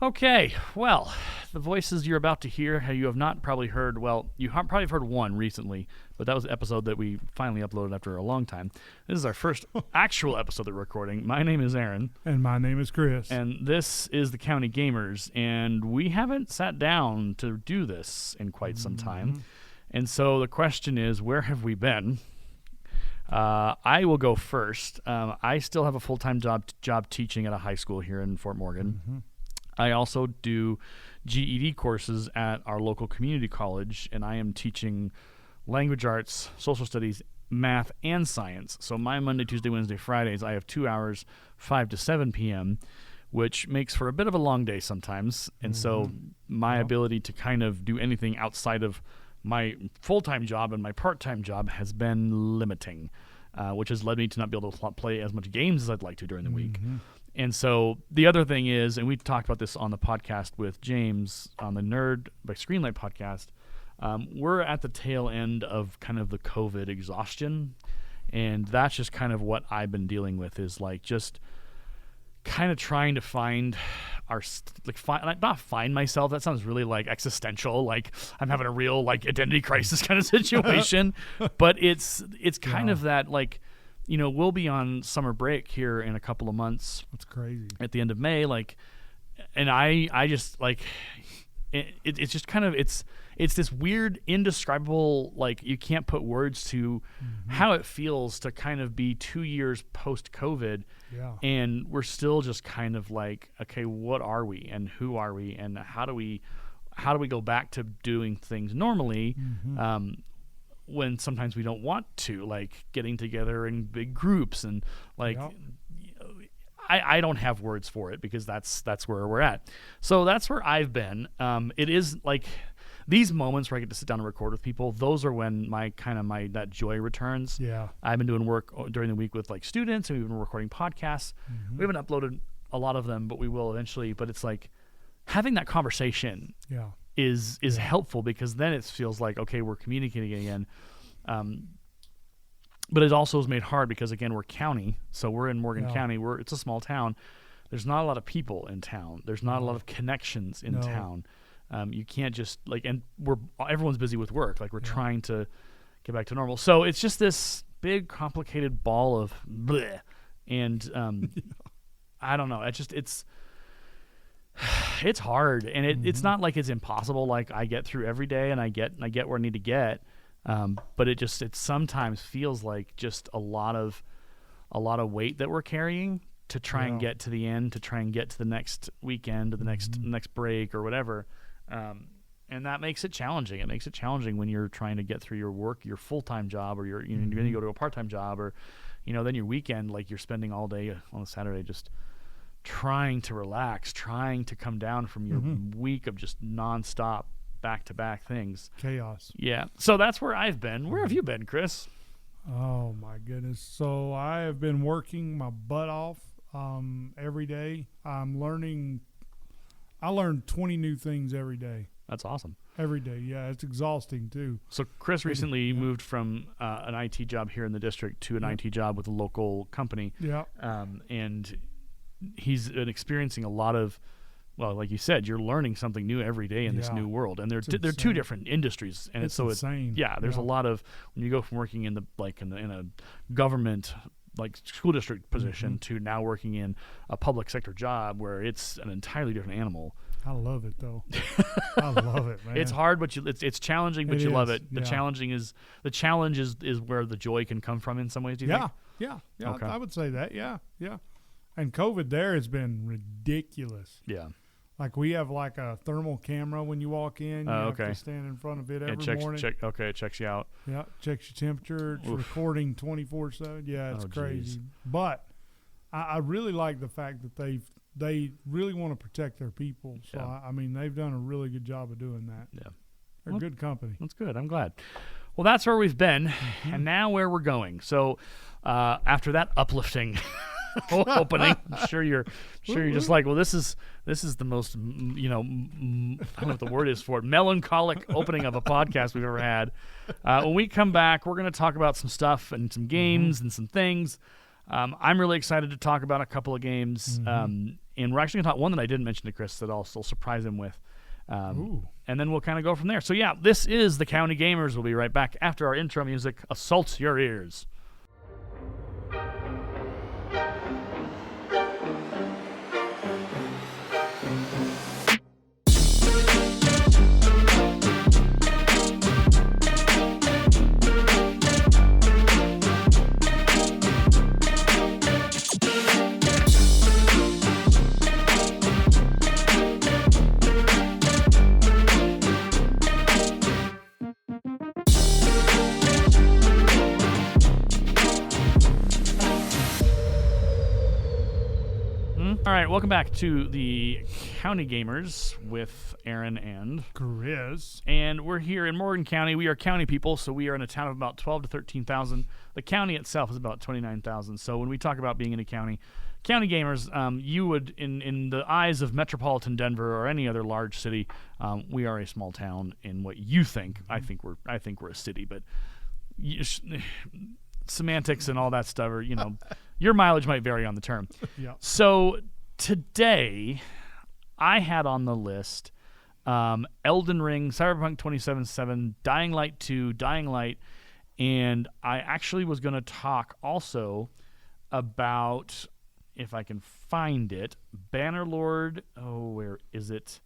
Okay, well, the voices you're about to hear, how you have not probably heard, well, you have probably heard one recently, but that was the episode that we finally uploaded after a long time. This is our first actual episode that we're recording. My name is Aaron. And my name is Chris. And this is the County Gamers, and we haven't sat down to do this in quite some time. And so the question is, where have we been? I will go first. I still have a full-time job teaching at a high school here in Fort Morgan. I also do GED courses at our local community college, and I am teaching language arts, social studies, math, and science. So my Monday, Tuesday, Wednesday, Fridays, I have 2 hours, 5 to 7 p.m., which makes for a bit of a long day sometimes. And so my ability to kind of do anything outside of my full-time job and my part-time job has been limiting, which has led me to not be able to play as much games as I'd like to during the week. And so the other thing is, and we talked about this on the podcast with James on the Nerd by Screenlight podcast, we're at the tail end of kind of the COVID exhaustion. And that's just kind of what I've been dealing with, is like just kind of trying to find not find myself. That sounds really like existential, like I'm having a real like identity crisis kind of situation. But it's kind of that, like, you know, we'll be on summer break here in a couple of months. That's crazy. At the end of May, like, and I just like it's just kind of it's this weird, indescribable, like you can't put words to how it feels to kind of be 2 years post COVID, and we're still just kind of like, okay, what are we and who are we and how do we go back to doing things normally? When sometimes we don't want to, like getting together in big groups and like, I don't have words for it because that's where we're at. So that's where I've been. It is like these moments where I get to sit down and record with people. Those are when my that joy returns. Yeah, I've been doing work during the week with like students, and we've been recording podcasts. We haven't uploaded a lot of them, but we will eventually. But it's like having that conversation. Is helpful, because then it feels like, okay, we're communicating again. But it also is made hard because, again, we're county, so we're in Morgan County. It's a small town. There's not a lot of people in town. There's not a lot of connections in town. You can't just like, and everyone's busy with work. Like we're trying to get back to normal. So it's just this big, complicated ball of bleh. And I don't know. It's hard, and it's not like it's impossible. Like I get through every day, and I get where I need to get. But it sometimes feels like just a lot of weight that we're carrying to try and get to the end, to try and get to the next weekend or the next break or whatever. And that makes it challenging. It makes it challenging when you're trying to get through your work, your full-time job, or you're going to go to a part-time job, or then your weekend, like you're spending all day on a Saturday just trying to relax, trying to come down from your week of just nonstop back-to-back things. Chaos. Yeah. So that's where I've been. Where have you been, Chris? Oh, my goodness. So I have been working my butt off every day. I learn 20 new things every day. That's awesome. Every day. Yeah, it's exhausting, too. So Chris recently moved from an IT job here in the district to an IT job with a local company. Yeah. And he's been experiencing a lot of, well, like you said, you're learning something new every day in this new world, and they're two different industries, and it's insane. There's a lot of, when you go from working in in a government like school district position to now working in a public sector job where it's an entirely different animal. I love it though. I love it, man. It's hard, but it's challenging, but you love it. The challenge is where the joy can come from in some ways. Do you think? Yeah. Okay. I would say that. Yeah. And COVID there has been ridiculous. Yeah. Like we have like a thermal camera when you walk in. You have to stand in front of it every morning. It checks you out. Yeah, checks your temperature. It's recording 24/7. Yeah, it's crazy. But I really like the fact that they really want to protect their people. So I mean, they've done a really good job of doing that. Yeah, they're a good company. That's good. I'm glad. Well, that's where we've been, and now where we're going. So after that uplifting opening, I'm sure you're just like, well, this is the most, I don't know what the word is for it, melancholic opening of a podcast we've ever had. When we come back, we're going to talk about some stuff and some games and some things. I'm really excited to talk about a couple of games, and we're actually going to talk one that I didn't mention to Chris that I'll still surprise him with. And then we'll kind of go from there. So yeah, this is the County Gamers. We'll be right back after our intro music assaults your ears. All right, welcome back to the County Gamers with Aaron and Chris. And we're here in Morgan County. We are county people, so we are in a town of about 12 to 13,000. The county itself is about 29,000. So when we talk about being in a county gamers, you would, in the eyes of metropolitan Denver or any other large city, we are a small town in what you think. I think we're a city, but semantics and all that stuff are, your mileage might vary on the term. Yeah. So today I had on the list Elden Ring, Cyberpunk 2077, Dying Light 2, Dying Light, and I actually was going to talk also about, if I can find it, Bannerlord. Oh, where is it?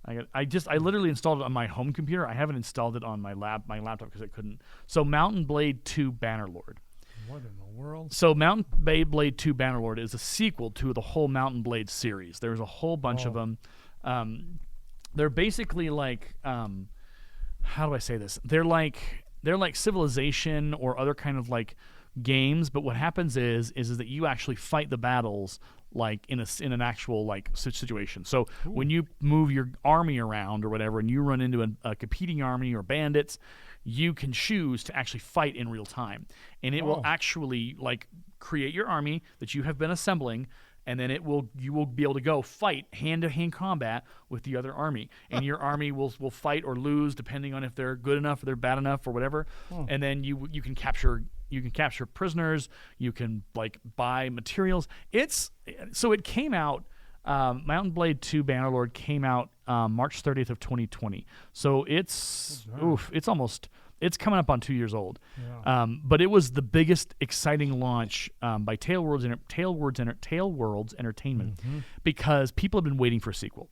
I literally installed it on my home computer. I haven't installed it on my laptop because I couldn't. So Mountain Blade 2 Bannerlord. What in the world? So Mountain Blade 2 Bannerlord is a sequel to the whole Mountain Blade series. There's a whole bunch of them. They're basically like, how do I say this? They're like Civilization or other kind of like games, but what happens is that you actually fight the battles like in an actual like situation. So when you move your army around or whatever, and you run into a competing army or bandits, you can choose to actually fight in real time, and it will actually like create your army that you have been assembling, and then you will be able to go fight hand-to-hand combat with the other army, and your army will fight or lose depending on if they're good enough or they're bad enough or whatever, and then you can capture prisoners, you can like buy materials. So it came out. Mountain Blade 2 Bannerlord came out March 30th of 2020. So it's coming up on 2 years old. Yeah. But it was the biggest exciting launch by Tailworlds Entertainment because people have been waiting for a sequel.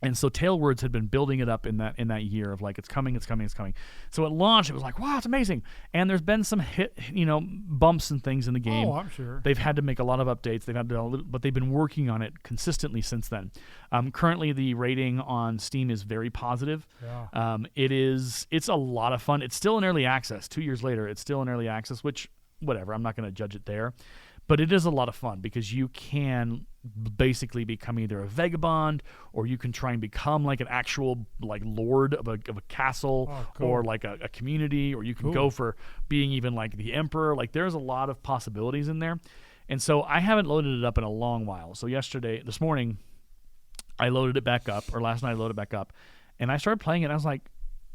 And so Tailworlds had been building it up in that year of like, it's coming. So at launch, it was like, wow, it's amazing. And there's been some bumps and things in the game. Oh, I'm sure. They've had to make a lot of updates. But they've been working on it consistently since then. Currently, the rating on Steam is very positive. Yeah. It's a lot of fun. It's still in early access. 2 years later, it's still in early access, which, whatever, I'm not going to judge it there. But it is a lot of fun because you can basically become either a vagabond or you can try and become like an actual like lord of a castle or like a community, or you can go for being even like the emperor. Like there's a lot of possibilities in there. And so I haven't loaded it up in a long while. So this morning, I loaded it back up, or last night I loaded it back up, and I started playing it and I was like,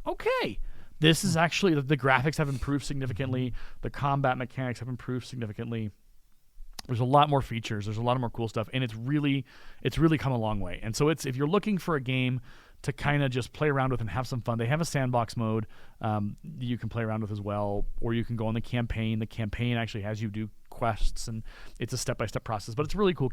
okay, this is actually, the graphics have improved significantly. The combat mechanics have improved significantly. There's a lot more features. There's a lot more cool stuff, and it's really come a long way. And so if you're looking for a game to kind of just play around with and have some fun, they have a sandbox mode you can play around with as well, or you can go on the campaign. The campaign actually has you do quests, and it's a step-by-step process, but it's a really cool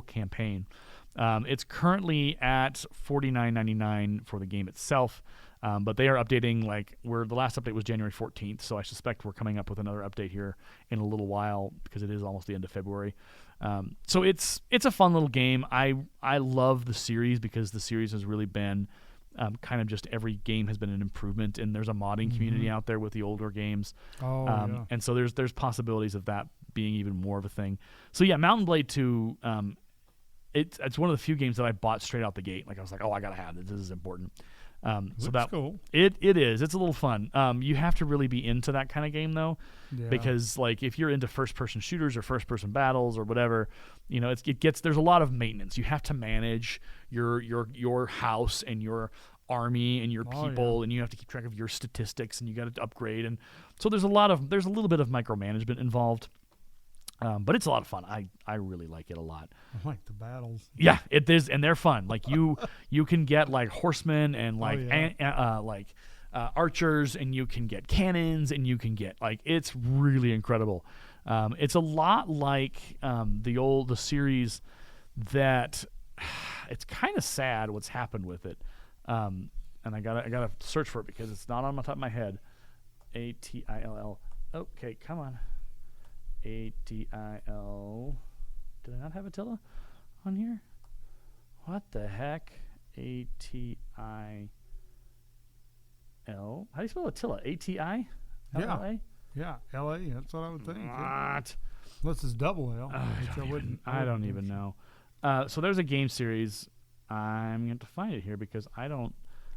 campaign. It's currently at $49.99 for the game itself. But they are updating, the last update was January 14th, so I suspect we're coming up with another update here in a little while because it is almost the end of February. So it's a fun little game. I love the series because the series has really been kind of just every game has been an improvement, and there's a modding community out there with the older games. And so there's possibilities of that being even more of a thing. So yeah, Mountain Blade 2, it's one of the few games that I bought straight out the gate. Like I was like, I gotta have this. This is important. So that's cool. It is. It's a little fun. You have to really be into that kind of game though, because like if you're into first-person shooters or first-person battles or whatever, there's a lot of maintenance. You have to manage your house and your army and your people, and you have to keep track of your statistics, and you got to upgrade, and so there's a little bit of micromanagement involved. But it's a lot of fun. I really like it a lot. I like the battles. Yeah, it is, and they're fun. Like you can get like horsemen and like archers, and you can get cannons, and you can get like it's really incredible. It's a lot like the series that it's kind of sad what's happened with it. And I gotta search for it because it's not on the top of my head. Atill. Okay, come on. Atil. Did I not have Attila on here? What the heck? Atil. How do you spell Attila? ATI? Yeah. Yeah, LA. That's what I would think. What? Unless it's double L. I don't even know. So there's a game series. I'm going to find it here because I don't.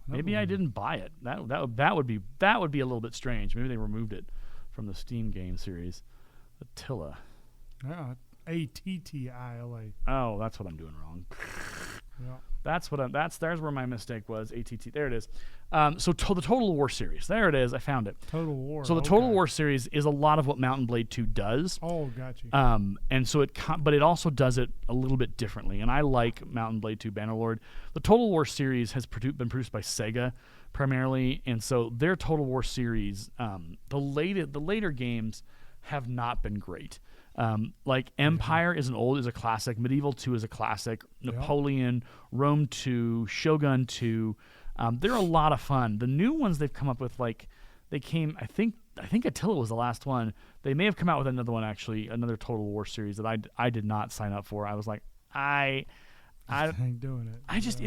Maybe I didn't buy it. That would be a little bit strange. Maybe they removed it from the Steam game series. Attila. Yeah, Attila. Oh, that's what I'm doing wrong. Yeah. There's where my mistake was. ATT. There it is. So the Total War series. There it is. I found it. Total War. So the Total War series is a lot of what Mount and Blade 2 does. Oh, gotcha. And so but it also does it a little bit differently. And I like Mount and Blade 2 Bannerlord. The Total War series has been produced by Sega primarily, and so their Total War series, the later games have not been great. Like Empire is a classic, Medieval 2 is a classic, Napoleon, Rome 2, Shogun 2. They're a lot of fun. The new ones they've come up with, like I think Attila was the last one. They may have come out with another one actually, another Total War series that I did not sign up for. I was like, I ain't doing it. I just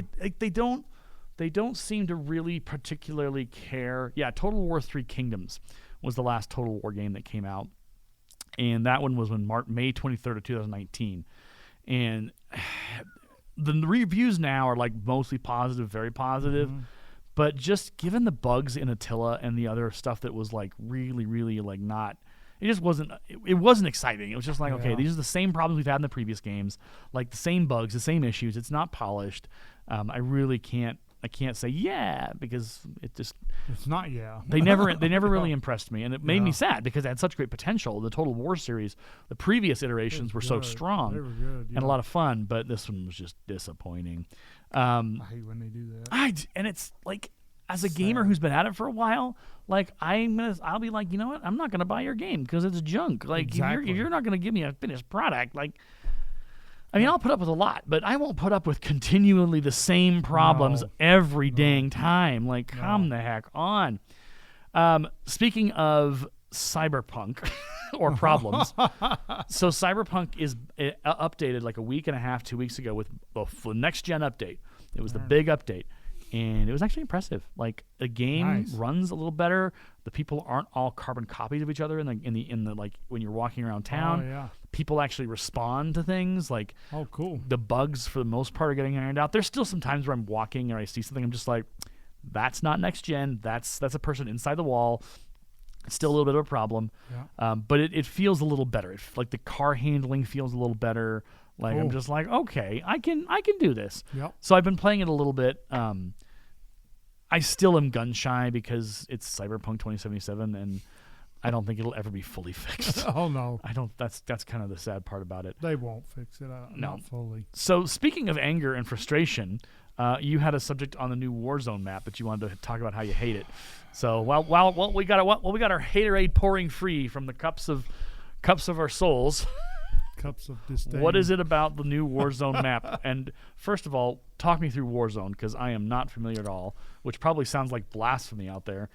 they don't seem to really particularly care. Yeah, Total War 3 Kingdoms was the last Total War game that came out. And that one was May 23rd of 2019. And the reviews now are like mostly positive, very positive. Mm-hmm. But just given the bugs in Attila and the other stuff that was like really, really like not, it wasn't exciting. It was just like, okay, these are the same problems we've had in the previous games, like the same bugs, the same issues. It's not polished. I can't say because it's not They never really impressed me, and it made me sad because it had such great potential. The Total War series, the previous iterations were so strong. They were good, and a lot of fun, but this one was just disappointing. I hate when they do that. And it's like, as a gamer who's been at it for a while, like I'll be like, you know what? I'm not gonna buy your game because it's junk. Like if you're not gonna give me a finished product, like. I mean, I'll put up with a lot, but I won't put up with continually the same problems every dang time. Like, come the heck on. Speaking of Cyberpunk or problems, so Cyberpunk is updated like a week and a half, 2 weeks ago with the next-gen update. It was the big update, and it was actually impressive. Like, the game runs a little better. The people aren't all carbon copies of each other in the like when you're walking around town. Oh, yeah. People actually respond to things. Like, oh, cool. The bugs for the most part are getting ironed out. There's still some times where I'm walking or I see something, I'm just like, that's not next gen. That's a person inside the wall. It's still a little bit of a problem. Yeah. But it feels a little better. Like the car handling feels a little better. Like I'm just like, okay, I can do this. Yep. So I've been playing it a little bit. I still am gun shy because it's Cyberpunk 2077 and I don't think it'll ever be fully fixed. Oh no, I don't. That's kind of the sad part about it. They won't fix it. Not fully. So speaking of anger and frustration, you had a subject on the new Warzone map that you wanted to talk about how you hate it. So while we got our haterade pouring free from the cups of our souls. Cups of disdain. What is it about the new Warzone map? And first of all, talk me through Warzone because I am not familiar at all, which probably sounds like blasphemy out there.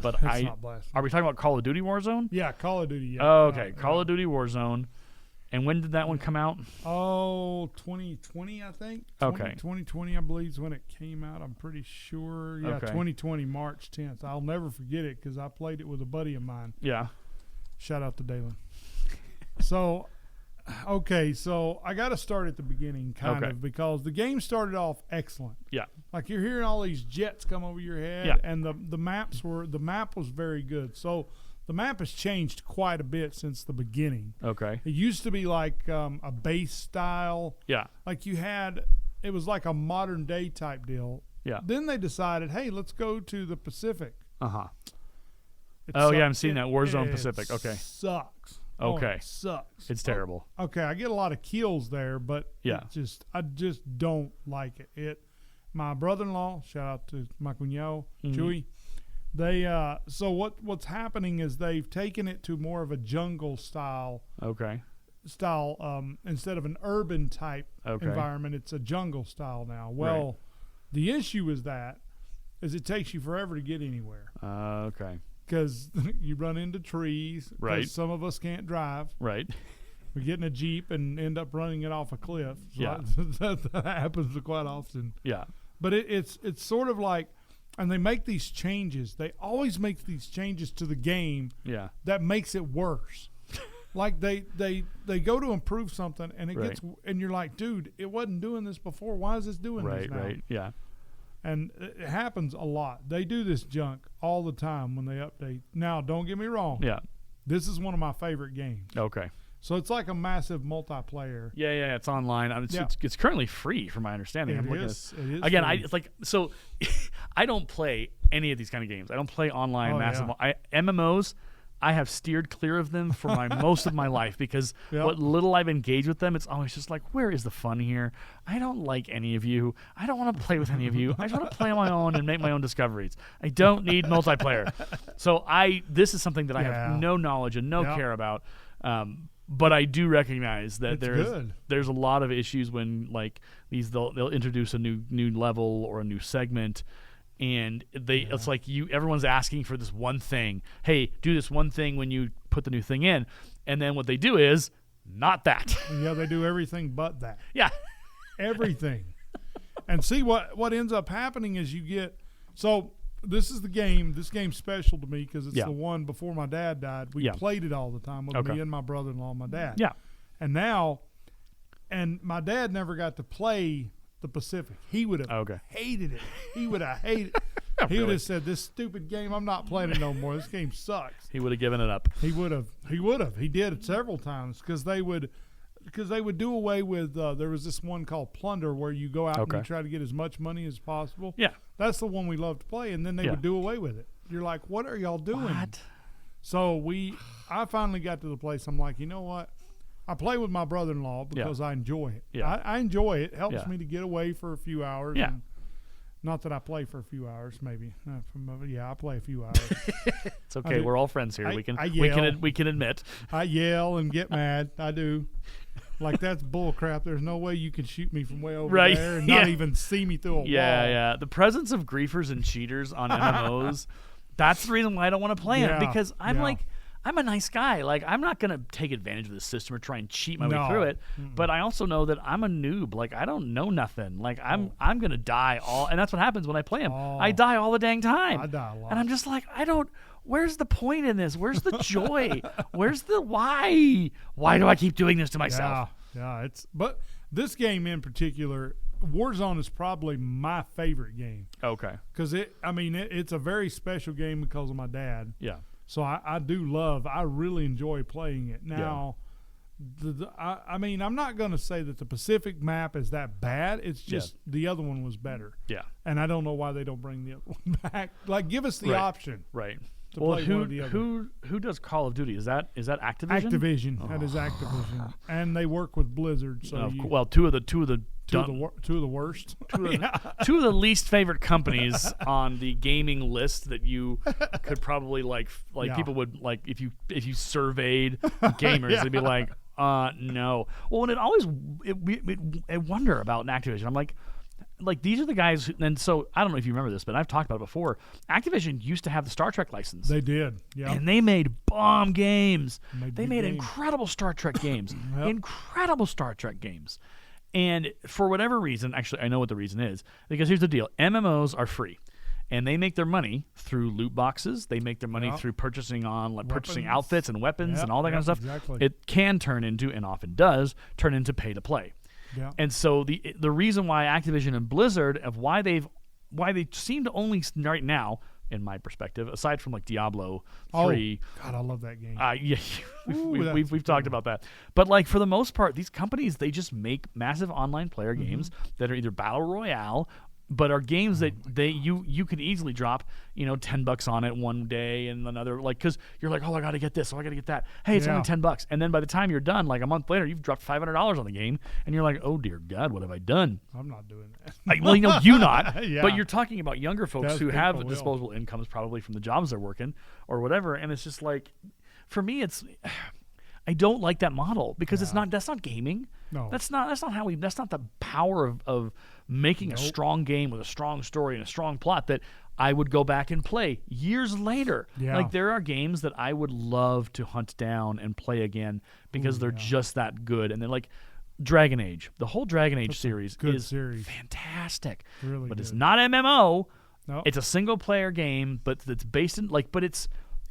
But not blasphemy. Are we talking about Call of Duty Warzone? Yeah, Call of Duty. Yeah. Oh, okay, Call of Duty Warzone. And when did that one come out? Oh, 2020, I think. 2020, I believe, is when it came out. I'm pretty sure. Yeah, 2020, March 10th. I'll never forget it because I played it with a buddy of mine. Yeah. Shout out to Dalen. So I got to start at the beginning, kind of, because the game started off excellent. Yeah. Like you're hearing all these jets come over your head, and the map was very good. So the map has changed quite a bit since the beginning. Okay. It used to be like a base style. Yeah. Like it was like a modern day type deal. Yeah. Then they decided, hey, let's go to the Pacific. Uh-huh. I'm seeing that Warzone Pacific. Okay. Sucks. Okay. It sucks. It's terrible. Okay, I get a lot of kills there, but Yeah. I just don't like it. My brother-in-law, shout out to my cuñado, Chewy. They so what's happening is they've taken it to more of a jungle style. Okay. Instead of an urban type environment, it's a jungle style now. Well, the issue is it takes you forever to get anywhere. Okay. Because you run into trees. Right. Some of us can't drive. Right. We get in a Jeep and end up running it off a cliff. So Yeah. that happens quite often. Yeah. But it's sort of like, and they make these changes. They always make these changes to the game that makes it worse. Like they go to improve something and it gets, and you're like, dude, it wasn't doing this before. Why is this doing this now? Right. Yeah. And it happens a lot. They do this junk all the time when they update. Now, don't get me wrong. Yeah. This is one of my favorite games. Okay. So it's like a massive multiplayer. Yeah. It's online. It's currently free, from my understanding. It is again, free. I don't play any of these kind of games. I don't play online massive. Yeah. MMOs. I have steered clear of them for most of my life because what little I've engaged with them, it's always just like, where is the fun here? I don't like any of you. I don't want to play with any of you. I just want to play on my own and make my own discoveries. I don't need multiplayer. So this is something that I have no knowledge and no care about. But I do recognize that there's a lot of issues when like they'll introduce a new level or a new segment. And it's like everyone's asking for this one thing. Hey, do this one thing when you put the new thing in. And then what they do is not that. Yeah, they do everything but that. Yeah. Everything. And see what ends up happening is you get – so this is the game. This game's special to me because it's the one before my dad died. We played it all the time with me and my brother-in-law and my dad. Yeah. And my dad never got to play – the Pacific. He would have hated it. He would have hated it. He would have said, this stupid game, I'm not playing it no more. This game sucks. He would have given it up. He would have. He did it several times because they would do away with, there was this one called Plunder where you go out and you try to get as much money as possible. Yeah. That's the one we love to play, and then they would do away with it. You're like, what are y'all doing? What? So I finally got to the place, I'm like, you know what? I play with my brother-in-law because I enjoy it. Yeah. I enjoy it. It helps me to get away for a few hours. Yeah. And not that I play for a few hours, maybe. I play a few hours. It's okay. We're all friends here. We can admit. I yell and get mad. I do. Like, that's bull crap. There's no way you can shoot me from way over there and not even see me through a wall. Yeah. The presence of griefers and cheaters on MMOs, that's the reason why I don't want to play them because I'm a nice guy. Like, I'm not going to take advantage of the system or try and cheat my way through it. But I also know that I'm a noob. Like, I don't know nothing. Like, I'm going to die and that's what happens when I play him. I die all the dang time. I die a lot. And I'm just like, where's the point in this? Where's the joy? Where's the why? Why do I keep doing this to myself? Yeah. But this game in particular, Warzone is probably my favorite game. Okay. Because it's a very special game because of my dad. Yeah. So I really enjoy playing it. Now, I'm not going to say that the Pacific map is that bad. It's just the other one was better. Yeah. And I don't know why they don't bring the other one back. Like, give us the option. Right. To play one or the other. Who does Call of Duty? Is that Activision? Activision. Oh. That is Activision. And they work with Blizzard. So two of the Two of the worst. Two of the least favorite companies on the gaming list that you could probably people would like if you surveyed gamers, they'd be like, no. Well, and I wonder about Activision. I'm like these are the guys and so I don't know if you remember this, but I've talked about it before. Activision used to have the Star Trek license. They did. Yeah. And they made bomb games. They made games. Incredible Star Trek games. Incredible Star Trek games. And for whatever reason, actually I know what the reason is, because here's the deal. MMOs are free. And they make their money through loot boxes. They make their money through purchasing outfits and weapons and all that kind of stuff. Exactly. It can turn into, and often does, turn into pay to play. Yeah. And so the reason why Activision and Blizzard why they seem to only right now, in my perspective, aside from like Diablo 3. Oh, God, I love that game. We've talked about that. But like for the most part, these companies, they just make massive online player games that are either battle royale, but are games that you could easily drop $10 on it one day and another, like, because you're like, oh, I got to get this, oh, I got to get that. Hey, it's only $10, and then by the time you're done, like a month later, you've dropped $500 on the game, and you're like, oh dear God, what have I done? I'm not doing that. Well, you not, but you're talking about younger folks who have disposable incomes probably from the jobs they're working or whatever, and it's just like, for me, I don't like that model because that's not gaming. No, that's not the power of making a strong game with a strong story and a strong plot that I would go back and play years later. Yeah. Like, there are games that I would love to hunt down and play again because they're just that good. And then, like, Dragon Age, the whole Dragon Age series is fantastic. Really but good. It's not MMO. Nope. It's a single player game, but it's based in but it's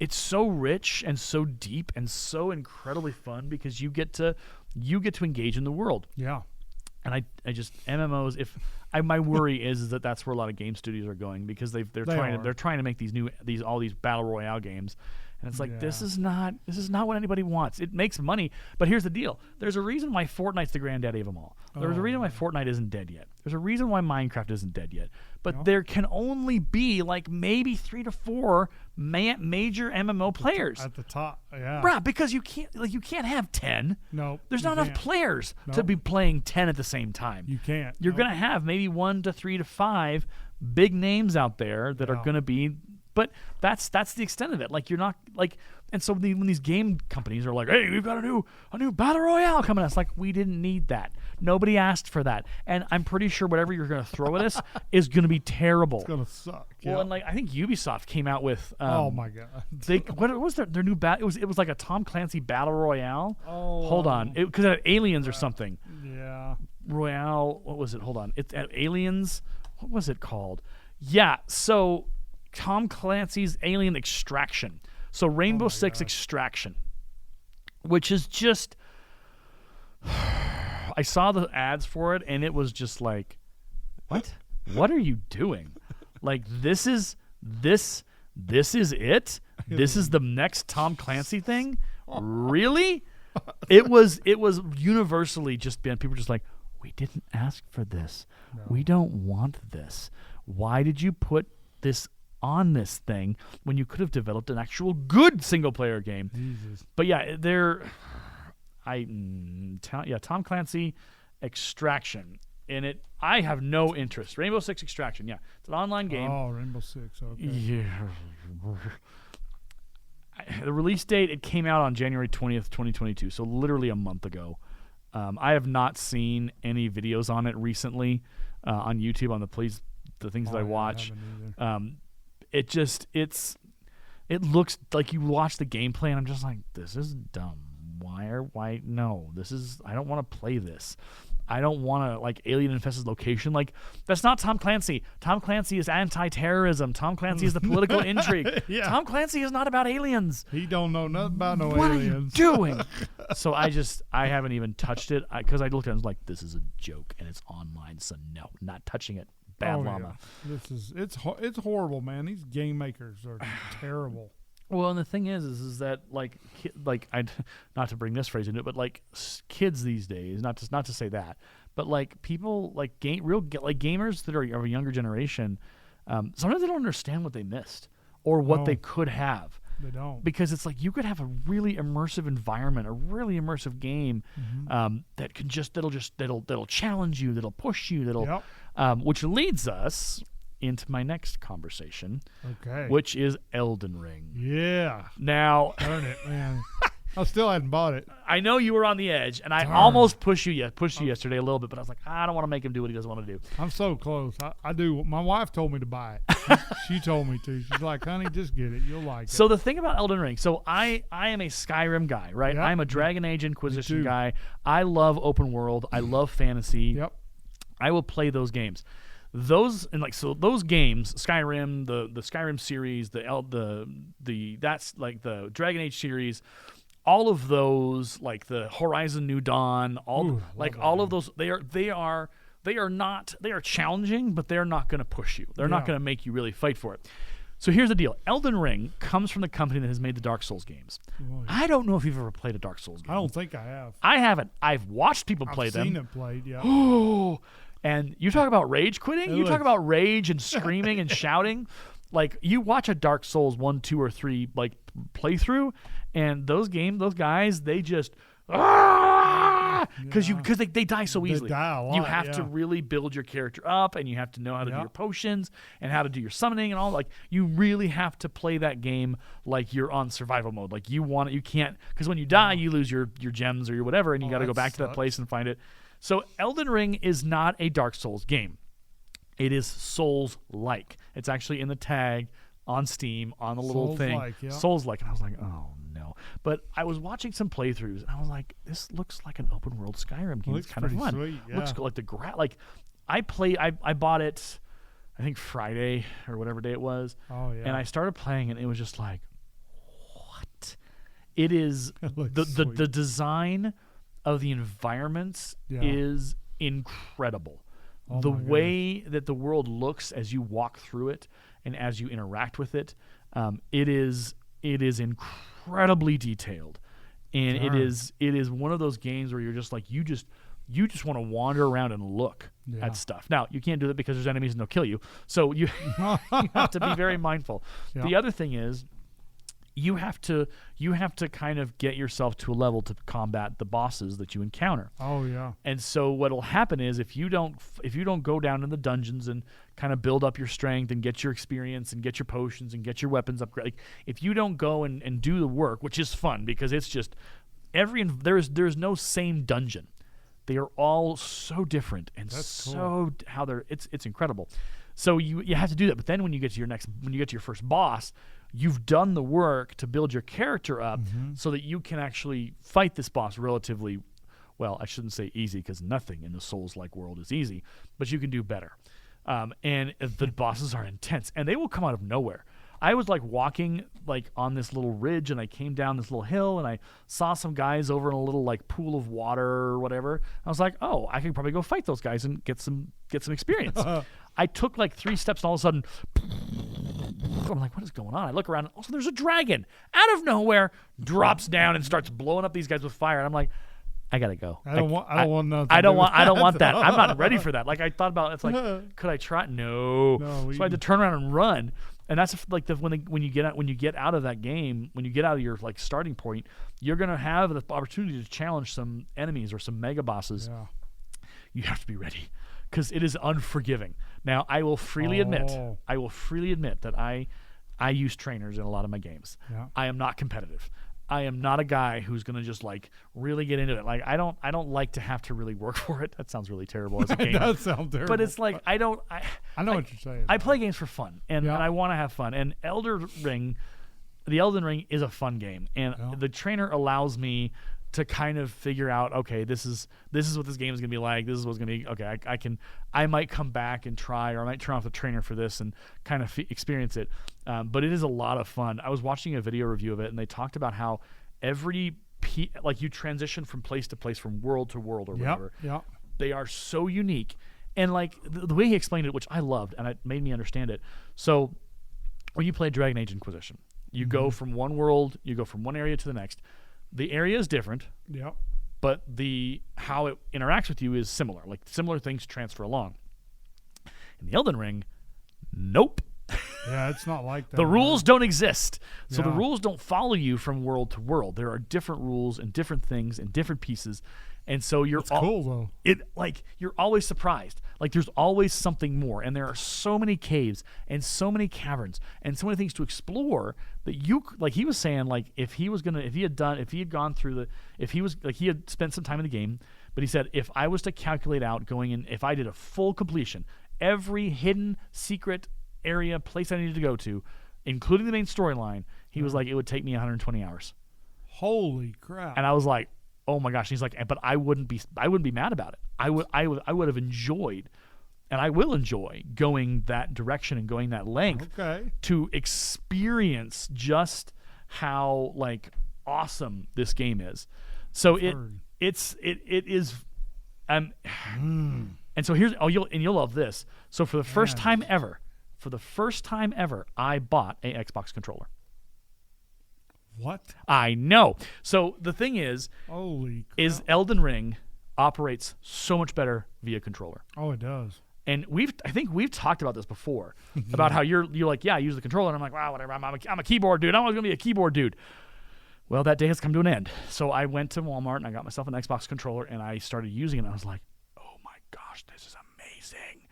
so rich and so deep and so incredibly fun because you get to engage in the world. Yeah. And I just MMOs. My worry is that that's where a lot of game studios are going because they're trying to make these battle royale games, and it's like this is not what anybody wants. It makes money, but here's the deal: there's a reason why Fortnite's the granddaddy of them all. There's a reason why Fortnite isn't dead yet. There's a reason why Minecraft isn't dead yet. But there can only be like maybe 3 to 4 major MMO players at the top. Yeah, right? Because you can't have 10. No, there's not enough players to be playing 10 at the same time. You can't. You're gonna have maybe 1 to 3 to 5 big names out there that are gonna be. But that's the extent of it. Like, you're not like, and so when these game companies are like, "Hey, we've got a new battle royale coming," it's like, we didn't need that. Nobody asked for that, and I'm pretty sure whatever you're going to throw at us is going to be terrible. It's going to suck. Well, and like I think Ubisoft came out with. Oh my God! What was their new battle? It was like a Tom Clancy battle royale. Oh, hold on, because it had aliens or something. Yeah. Royale. What was it? Hold on. It's aliens. What was it called? Yeah. So. Tom Clancy's Alien Extraction. So Rainbow Six Extraction, which is just I saw the ads for it and it was just like, what? What are you doing? Like, this is it? This is the next Tom Clancy thing? Really? It was universally just been people just like, we didn't ask for this. No. We don't want this. Why did you put this on this thing when you could have developed an actual good single player game? Jesus. But yeah, Tom Clancy Extraction. In it, I have no interest. Rainbow Six Extraction, yeah. It's an online game. Oh, Rainbow Six, okay. Yeah. The release date, it came out on January 20th, 2022, so literally a month ago. I have not seen any videos on it recently on YouTube on the things that I watch. It looks like you watch the gameplay and I'm just like, this is dumb. Why no, I don't want to play this. I don't want to, like, alien infested location. Like, that's not Tom Clancy. Tom Clancy is anti-terrorism. Tom Clancy is the political intrigue. Yeah. Tom Clancy is not about aliens. He don't know nothing about no what aliens. What are you doing? So I haven't even touched it because I looked at it and was like, this is a joke and it's online, so no, not touching it. Bad llama. Yeah. It's horrible, man. These game makers are terrible. Well, and the thing is that not to bring this phrase into it, but like kids these days, not to say that, but like people like gamers that are of a younger generation, sometimes they don't understand what they missed or what they could have. They don't, because it's like you could have a really immersive environment, a really immersive game that'll challenge you, that'll push you, which leads us into my next conversation, which is Elden Ring. Yeah. Now, darn it, man. I still hadn't bought it. I know you were on the edge, and I almost pushed you yesterday a little bit, but I was like, I don't want to make him do what he doesn't want to do. I'm so close. I do. My wife told me to buy it. She told me to. She's like, honey, just get it. You'll like it. So the thing about Elden Ring, so I am a Skyrim guy, right? Yep. I'm a Dragon Age Inquisition guy. I love open world. I love fantasy. Yep. I will play those games. Those games, Skyrim, the Skyrim series, that's like the Dragon Age series, all of those, like the Horizon New Dawn, all of those, they are challenging, but they're not going to push you. They're not going to make you really fight for it. So here's the deal. Elden Ring comes from the company that has made the Dark Souls games. Oh, yeah. I don't know if you've ever played a Dark Souls game. I don't think I have. I haven't. I've watched people play them. I've seen it played, yeah. Oh, And you talk about rage quitting. You talk about rage and screaming and shouting. Like, you watch a Dark Souls 1, 2, or 3 like playthrough, and those guys, they just because they die so easily. They die a lot, you have to really build your character up, and you have to know how to do your potions and how to do your summoning and all. Like, you really have to play that game like you're on survival mode. Like, you can't, because when you die, you lose your gems or your whatever, and you got to go back to that place and find it. So Elden Ring is not a Dark Souls game. It is Souls-like. It's actually in the tag on Steam on the little thing. Souls-like. And I was like, oh, no. But I was watching some playthroughs, and I was like, this looks like an open-world Skyrim game. It's kind of fun. Sweet, yeah. Looks like I bought it, I think Friday or whatever day it was. Oh, yeah. And I started playing, and it was just like, what? It is the design of the environments is incredible. The way that the world looks as you walk through it and as you interact with it, it is incredibly detailed, and it is one of those games where you're just like you just want to wander around and look at stuff. Now, you can't do that because there's enemies and they'll kill you, so you have to be very mindful. Yeah. The other thing is, you have to kind of get yourself to a level to combat the bosses that you encounter. Oh yeah. And so what'll happen is if you don't go down in the dungeons and kind of build up your strength and get your experience and get your potions and get your weapons upgraded, like, if you don't go and do the work, which is fun because it's just there's no same dungeon. They are all so different and so cool. It's incredible. So you have to do that. But then when you get to your first boss, you've done the work to build your character up so that you can actually fight this boss relatively, well, I shouldn't say easy because nothing in the Souls-like world is easy, but you can do better. And the bosses are intense, and they will come out of nowhere. I was like walking like on this little ridge, and I came down this little hill, and I saw some guys over in a little like pool of water or whatever. I was like, oh, I can probably go fight those guys and get some experience. I took like 3 steps, and all of a sudden, I'm like, what is going on? I look around, and also there's a dragon out of nowhere, drops down and starts blowing up these guys with fire. And I'm like, I gotta go. I don't want nothing. I don't want that. I'm not ready for that. Like, I thought about it. It's like, could I try? No. So I had to turn around and run. And that's like when you get out of that game, when you get out of your like starting point, you're gonna have the opportunity to challenge some enemies or some mega bosses. Yeah. You have to be ready because it is unforgiving. Now, I will freely admit that I use trainers in a lot of my games. Yeah. I am not competitive. I am not a guy who's going to just like really get into it. Like, I don't like to have to really work for it. That sounds really terrible as a game. It does sound terrible. But it's like I know what you're saying. I play games for fun, and I want to have fun. And the Elden Ring is a fun game, and the trainer allows me to kind of figure out, okay, this is what this game is going to be like. This is what's going to be, okay, I might come back and try, or I might turn off the trainer for this and kind of experience it. But it is a lot of fun. I was watching a video review of it, and they talked about how like you transition from place to place, from world to world or whatever. Yeah. They are so unique. And like the way he explained it, which I loved, and it made me understand it. So when you play Dragon Age Inquisition, you go from one world, you go from one area to the next. The area is different, but how it interacts with you is similar. Like, similar things transfer along. In the Elden Ring, nope. Yeah, it's not like that. The rules don't exist. So the rules don't follow you from world to world. There are different rules and different things and different pieces. And so you're cool though. You're always surprised. Like, there's always something more, and there are so many caves and so many caverns and so many things to explore that he was saying, like, if he had spent some time in the game, but he said, if I was to calculate out going in, if I did a full completion, every hidden secret area, place I needed to go to, including the main storyline, he was like, it would take me 120 hours. Holy crap. And I was like, oh my gosh. And he's like, but I wouldn't be mad about it. I would have enjoyed, and I will enjoy going that direction and going that length to experience just how like awesome this game is. So it is and so you'll love this. So for the first time ever, I bought a Xbox controller. What? I know. So the thing is, holy crap, is Elden Ring operates so much better via controller. Oh, it does. And I think we've talked about this before, about how you're like, yeah, I use the controller, and I'm like, wow, whatever. I'm a keyboard dude. I'm always gonna be a keyboard dude. Well, that day has come to an end. So I went to Walmart and I got myself an Xbox controller and I started using it. And I was like, oh my gosh, this is amazing.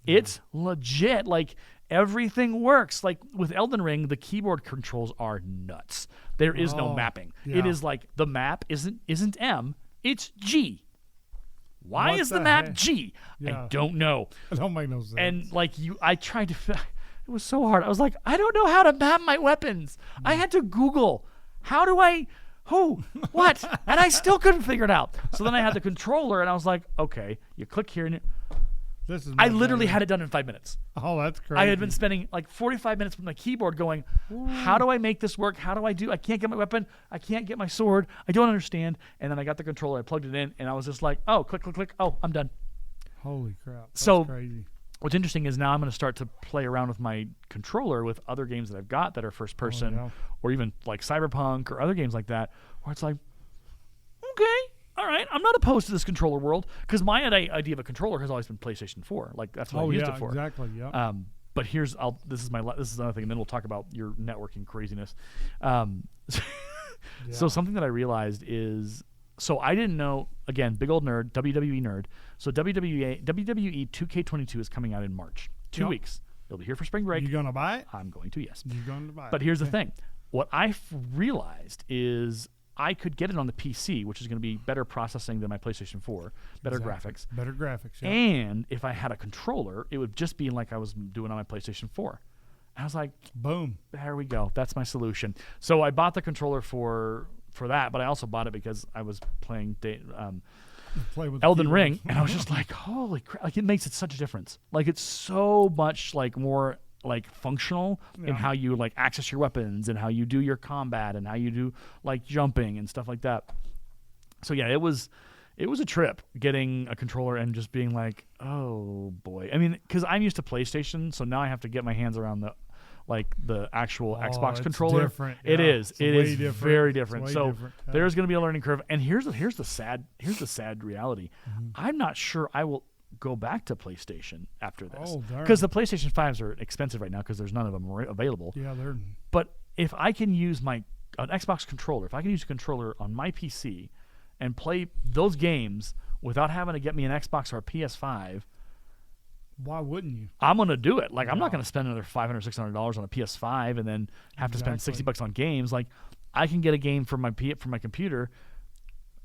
Yeah. It's legit. Like, everything works. Like with Elden Ring, the keyboard controls are nuts. There is no mapping. Yeah. It is like the map isn't M, it's G. Why is the map G? Yeah. I don't know. It don't make no sense. And like I tried to, it was so hard. I was like, I don't know how to map my weapons. I had to Google, what? And I still couldn't figure it out. So then I had the controller and I was like, okay, you click here and I literally had it done in 5 minutes. Oh, that's crazy. I had been spending like 45 minutes with my keyboard going, how do I make this work? How do I do? I can't get my weapon. I can't get my sword. I don't understand. And then I got the controller. I plugged it in, and I was just like, oh, click, click, click. Oh, I'm done. Holy crap. That's crazy. What's interesting is now I'm going to start to play around with my controller with other games that I've got that are first person, or even like Cyberpunk or other games like that, where it's like, okay. All right, I'm not opposed to this controller world, because my idea of a controller has always been PlayStation 4. Like, that's what I used it for. Exactly. Yeah. But this is another thing, and then we'll talk about your networking craziness. So something that I realized is, so I didn't know, again, big old nerd, WWE nerd. So WWE 2K22 is coming out in March. 2 weeks. It'll be here for spring break. You gonna buy it? I'm going to, yes. You're going to buy it. But here's the thing. What I realized is I could get it on the PC, which is going to be better processing than my PlayStation 4, better graphics. Better graphics, yeah. And if I had a controller, it would just be like I was doing on my PlayStation 4. And I was like, boom. There we go. That's my solution. So I bought the controller for that, but I also bought it because I was playing Elden Ring, and I was just like, holy crap. Like, it makes it such a difference. Like, it's so much like more like functional in how you like access your weapons and how you do your combat and how you do like jumping and stuff like that. So yeah, it was a trip getting a controller and just being like, oh boy. I mean, because I'm used to PlayStation, so now I have to get my hands around the actual Xbox controller. Different. It is very different. So there's going to be a learning curve. And here's the sad reality. Mm-hmm. I'm not sure I will go back to PlayStation after this, because the PlayStation 5s are expensive right now because there's none of them available. Yeah, they're. But if I can use an Xbox controller, if I can use a controller on my PC and play those games without having to get me an Xbox or a PS5, why wouldn't you? I'm gonna do it. Like, I'm not gonna spend another $500, $600 on a PS5 and then have to spend $60 on games. Like, I can get a game for my computer.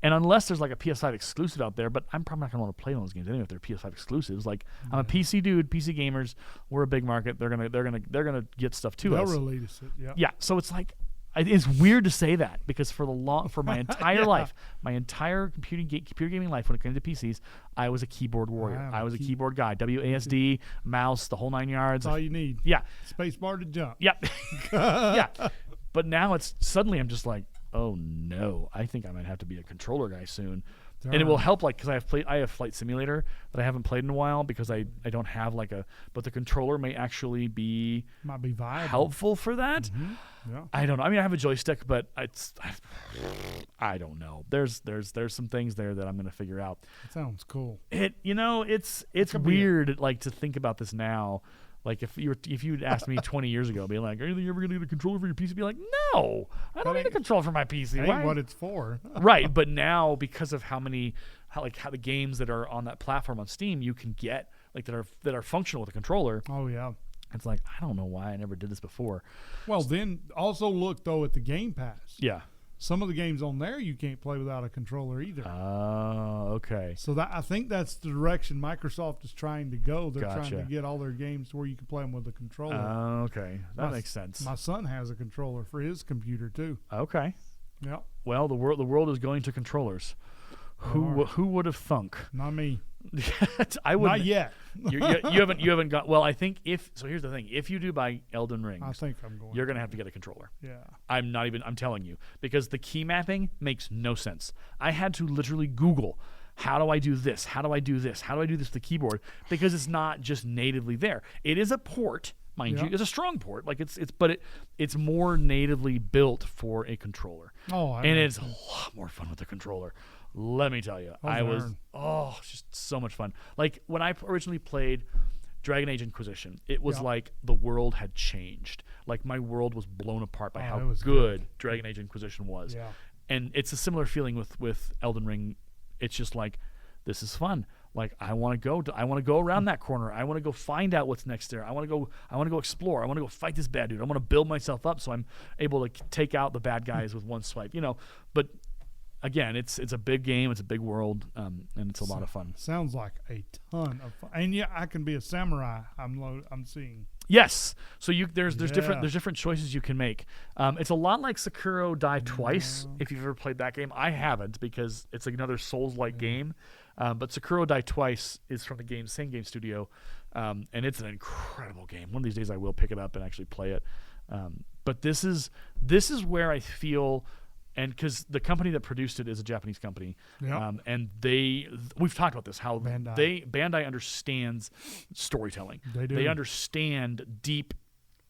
And unless there's like a PS5 exclusive out there, but I'm probably not gonna want to play those games anyway if they're PS5 exclusives. Like, I'm a PC dude, PC gamers. We're a big market. They're gonna get stuff to us. They'll release it. Yeah. Yeah. So it's like, it's weird to say that, because for my entire life, my entire computer gaming life, when it came to PCs, I was a keyboard warrior. I was a keyboard guy. WASD, mouse, the whole 9 yards. That's all you need. Yeah. Space bar to jump. Yeah. Yeah. But now it's suddenly I'm just like, oh no, I think I might have to be a controller guy soon. And it will help, like, because I have Flight Simulator that I haven't played in a while, because I don't have but the controller may actually might be viable, helpful for that. Mm-hmm. Yeah. I don't know. I mean, I have a joystick, but I don't know. There's some things there that I'm going to figure out. That sounds cool. It's weird, like, to think about this now. Like, if you'd asked me 20 years ago, be like, are you ever going to need a controller for your PC? Be like, no, I don't need a controller for my PC. That ain't what it's for. Right, but now, because of how the games that are on that platform on Steam you can get, like, that are functional with a controller. Oh yeah. It's like, I don't know why I never did this before. Well, then also look though at the Game Pass. Yeah. Some of the games on there you can't play without a controller either. Oh, okay. So I think that's the direction Microsoft is trying to go. They're trying to get all their games to where you can play them with a controller. Oh, okay. That makes sense. My son has a controller for his computer too. Okay. Yeah. Well, the world is going to controllers. Who would have thunk? Not me. I wouldn't. Not yet. you haven't got. Well, I think here's the thing. If you do buy Elden Ring, I think I'm going. You're gonna have to get a controller. Yeah. I'm telling you, because the key mapping makes no sense. I had to literally Google, how do I do this? How do I do this? How do I do this with the keyboard? Because it's not just natively there. It is a port, mind you. It's a strong port. Like it's more natively built for a controller. Oh, and it's a lot more fun with the controller. let me tell you, just so much fun. Like when I originally played Dragon Age Inquisition, it was like the world had changed. Like my world was blown apart by how good Dragon Age Inquisition was. Yeah. And it's a similar feeling with Elden Ring. It's just like, this is fun. Like I want to go around that corner. I want to go find out what's next there. I want to go explore. I want to go fight this bad dude. I want to build myself up so I'm able to take out the bad guys with one swipe. But again, it's a big game. It's a big world, and it's a lot of fun. Sounds like a ton of fun. And yeah, I can be a samurai. I'm seeing. Yes. So there's different choices you can make. It's a lot like Sekiro Die Twice. If you've ever played that game, I haven't because it's like another Souls-like game. But Sekiro Die Twice is from the same game studio, and it's an incredible game. One of these days, I will pick it up and actually play it. But this is where I feel. And because the company that produced it is a Japanese company, and we've talked about this, how Bandai understands storytelling. They do. They understand deep,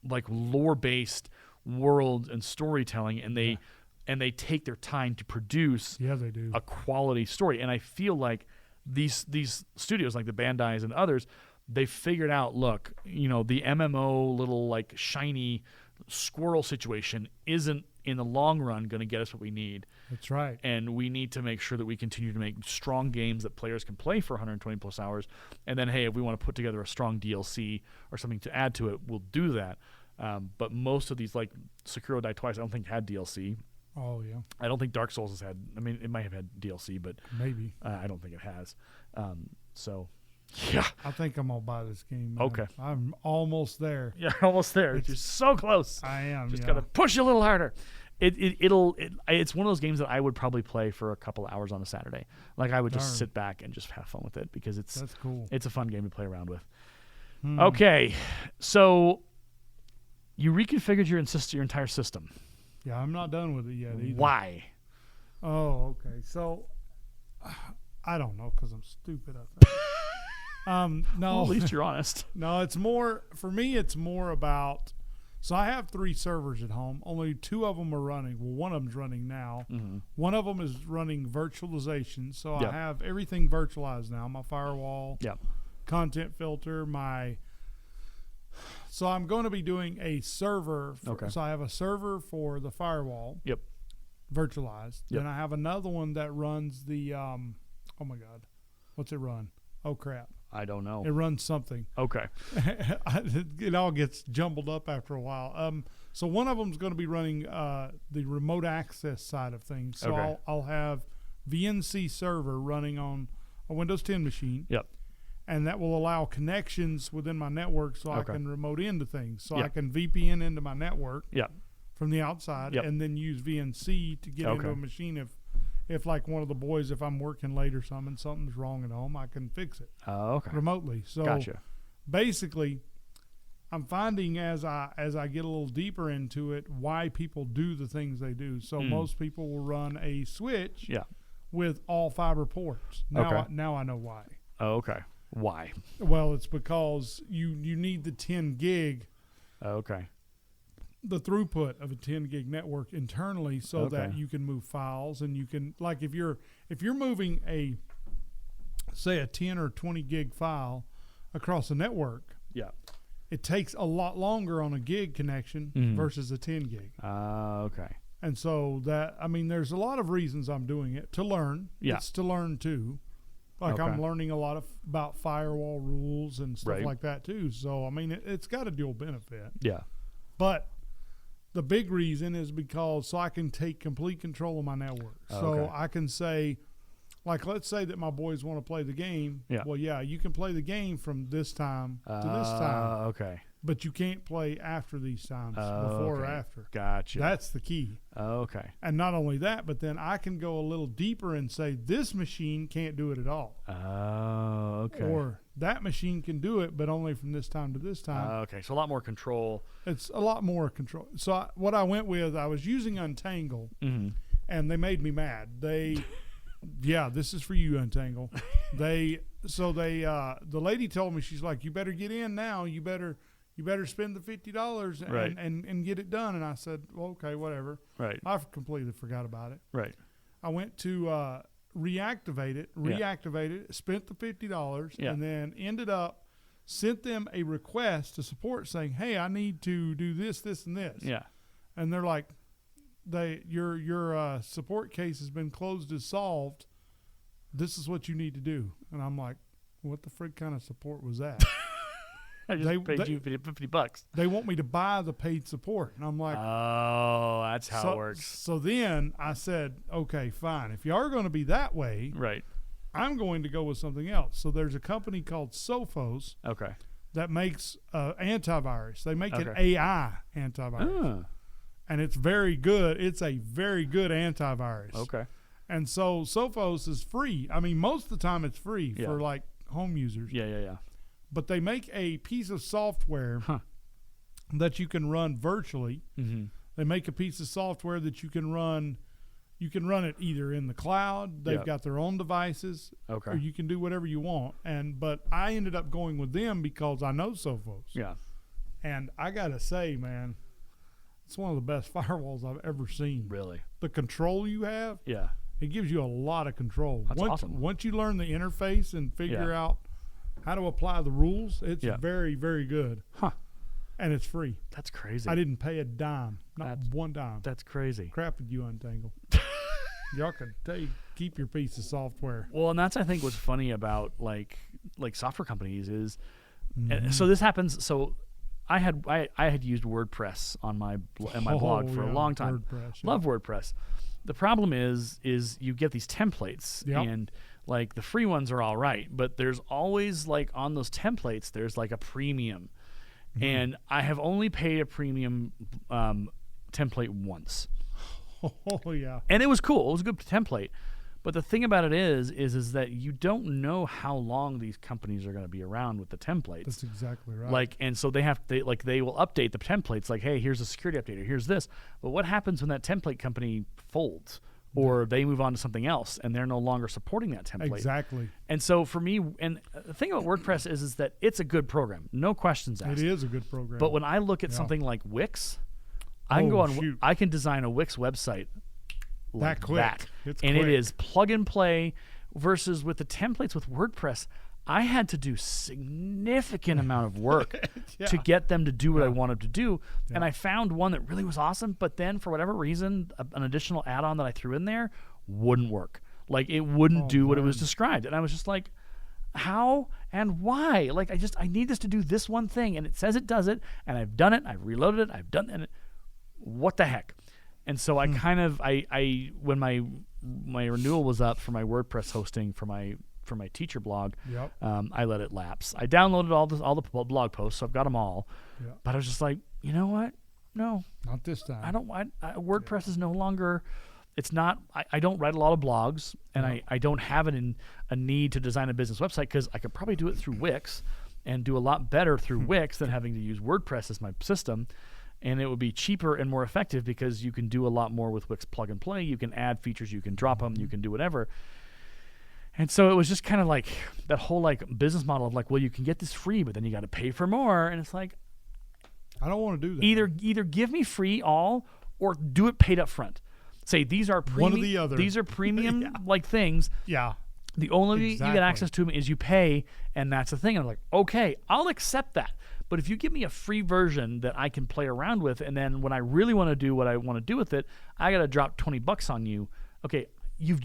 like lore-based world and storytelling, and they take their time to produce they do. a quality story. And I feel like these studios, like the Bandais and others, they figured out, look, the MMO little like shiny squirrel situation isn't in the long run going to get us what we need. That's right. And we need to make sure that we continue to make strong games that players can play for 120 plus hours. And then, hey, if we want to put together a strong DLC or something to add to it, we'll do that. But most of these, like Sekiro Die Twice, I don't think had DLC. Oh, yeah. I don't think Dark Souls has had, I mean, it might have had DLC, but maybe. I don't think it has. Yeah. I think I'm going to buy this game. Man. Okay. I'm almost there. Yeah, almost there. You're so close. I am. Just got to push you a little harder. It's one of those games that I would probably play for a couple of hours on a Saturday. Like I would just sit back and just have fun with it because that's cool. It's a fun game to play around with. Okay, so you reconfigured your entire system. Yeah, I'm not done with it yet either. Why? Oh, okay. So I don't know because I'm stupid. I think. No. Well, at least you're honest. No, it's more for me. It's more about. So I have 3 servers at home. Only 2 of them are running. Well, one of them's running now. Mm-hmm. One of them is running virtualization. So I have everything virtualized now. My firewall, content filter, So I'm going to be doing a server. So I have a server for the firewall. Yep. Virtualized. Yep. Then I have another one that runs the. Oh my God, what's it run? Oh crap. I don't know. It runs something. Okay. It all gets jumbled up after a while. So one of them is going to be running the remote access side of things. So I'll have VNC server running on a Windows 10 machine. Yep. And that will allow connections within my network so I can remote into things. So I can VPN into my network from the outside and then use VNC to get into a machine if like one of the boys, if I'm working late or something's wrong at home, I can fix it remotely. So basically, I'm finding as I get a little deeper into it, why people do the things they do. So most people will run a switch with all fiber ports. Now I know why. Oh, okay. Why? Well, it's because you need the 10 gig. Okay. The throughput of a 10 gig network internally so that you can move files and you can, like if you're moving say a 10 or 20 gig file across a network, it takes a lot longer on a gig connection versus a 10 gig. Okay. And so there's a lot of reasons I'm doing it to learn. Yeah. It's to learn too. Like I'm learning a lot about firewall rules and stuff like that too. So, it's got a dual benefit. Yeah. But the big reason is because I can take complete control of my network. So I can say, like, let's say that my boys want to play the game. Yeah. Well, you can play the game from this time to this time. Okay. But you can't play after these times, before or after. Gotcha. That's the key. Okay. And not only that, but then I can go a little deeper and say this machine can't do it at all. Okay. Or that machine can do it, but only from this time to this time. Okay. So a lot more control. It's a lot more control. So what I went with, I was using Untangle, and they made me mad. This is for you, Untangle. The lady told me, she's like, you better get in now. You better spend the $50 and get it done. And I said, well, okay, whatever. Right. I completely forgot about it. Right. I went to reactivate it, spent the $50, and then sent them a request to support saying, hey, I need to do this, this, and this. Yeah. And they're like, your support case has been closed as solved. This is what you need to do. And I'm like, what the frig kind of support was that? I just paid you $50. They want me to buy the paid support. And I'm like, oh, that's how it works. So then I said, okay, fine. If you are going to be that way, right, I'm going to go with something else. So there's a company called Sophos that makes antivirus. They make an AI antivirus. And it's very good. It's a very good antivirus. Okay. And so Sophos is free. I mean, most of the time it's free for like home users. Yeah. But they make a piece of software that you can run virtually. Mm-hmm. They make a piece of software that you can run. You can run it either in the cloud. They've got their own devices. Okay. Or you can do whatever you want. But I ended up going with them because I know Sophos. Yeah. And I got to say, man, it's one of the best firewalls I've ever seen. Really? The control you have. Yeah. It gives you a lot of control. That's awesome. Once you learn the interface and figure out how to apply the rules, it's very, very good. Huh. And it's free. That's crazy. I didn't pay a dime. Not one dime. That's crazy. Crap with you, Untangled. Y'all can keep your piece of software. Well, and that's, I think, what's funny about like software companies is, so this happens. So I had used WordPress on my blog for a long time. Love WordPress. The problem is you get these templates and like the free ones are all right, but there's always like on those templates there's like a premium, and I have only paid a premium template once. Oh yeah, and it was cool. It was a good template, but the thing about it is that you don't know how long these companies are going to be around with the templates. That's exactly right. Like, and so they will update the templates. Like, hey, here's a security update, or here's this. But what happens when that template company folds, or they move on to something else, and they're no longer supporting that template? Exactly. And so for me, and the thing about WordPress is that it's a good program, no questions asked. It is a good program. But when I look at something like Wix, I can design a Wix website like that. And it is plug and play, versus with the templates with WordPress, I had to do significant amount of work to get them to do what I wanted to do. And I found one that really was awesome, but then for whatever reason, an additional add-on that I threw in there wouldn't work. Like, it wouldn't do what it was described. And I was just like, how and why? Like, I need this to do this one thing, and it says it does it, and I've done it, I've reloaded it, I've done it. What the heck? And so I kind of when my renewal was up for my WordPress hosting for my teacher blog, I let it lapse. I downloaded all the blog posts, so I've got them all. But I was just like, you know what? No, not this time. WordPress is no longer. It's not. I don't write a lot of blogs, and I don't have a need to design a business website, because I could probably do it through Wix and do a lot better through Wix than having to use WordPress as my system. And it would be cheaper and more effective because you can do a lot more with Wix plug and play. You can add features, you can drop them, you can do whatever. And so it was just kind of like that whole like business model of like, well, you can get this free, but then you got to pay for more. And it's like, I don't want to do that. Either give me free all, or do it paid up front. Say these are premium. One or the other. These are premium like things. Yeah. The only way you get access to them is you pay, and that's the thing. And I'm like, okay, I'll accept that. But if you give me a free version that I can play around with, and then when I really want to do what I want to do with it, I got to drop $20 on you. Okay, you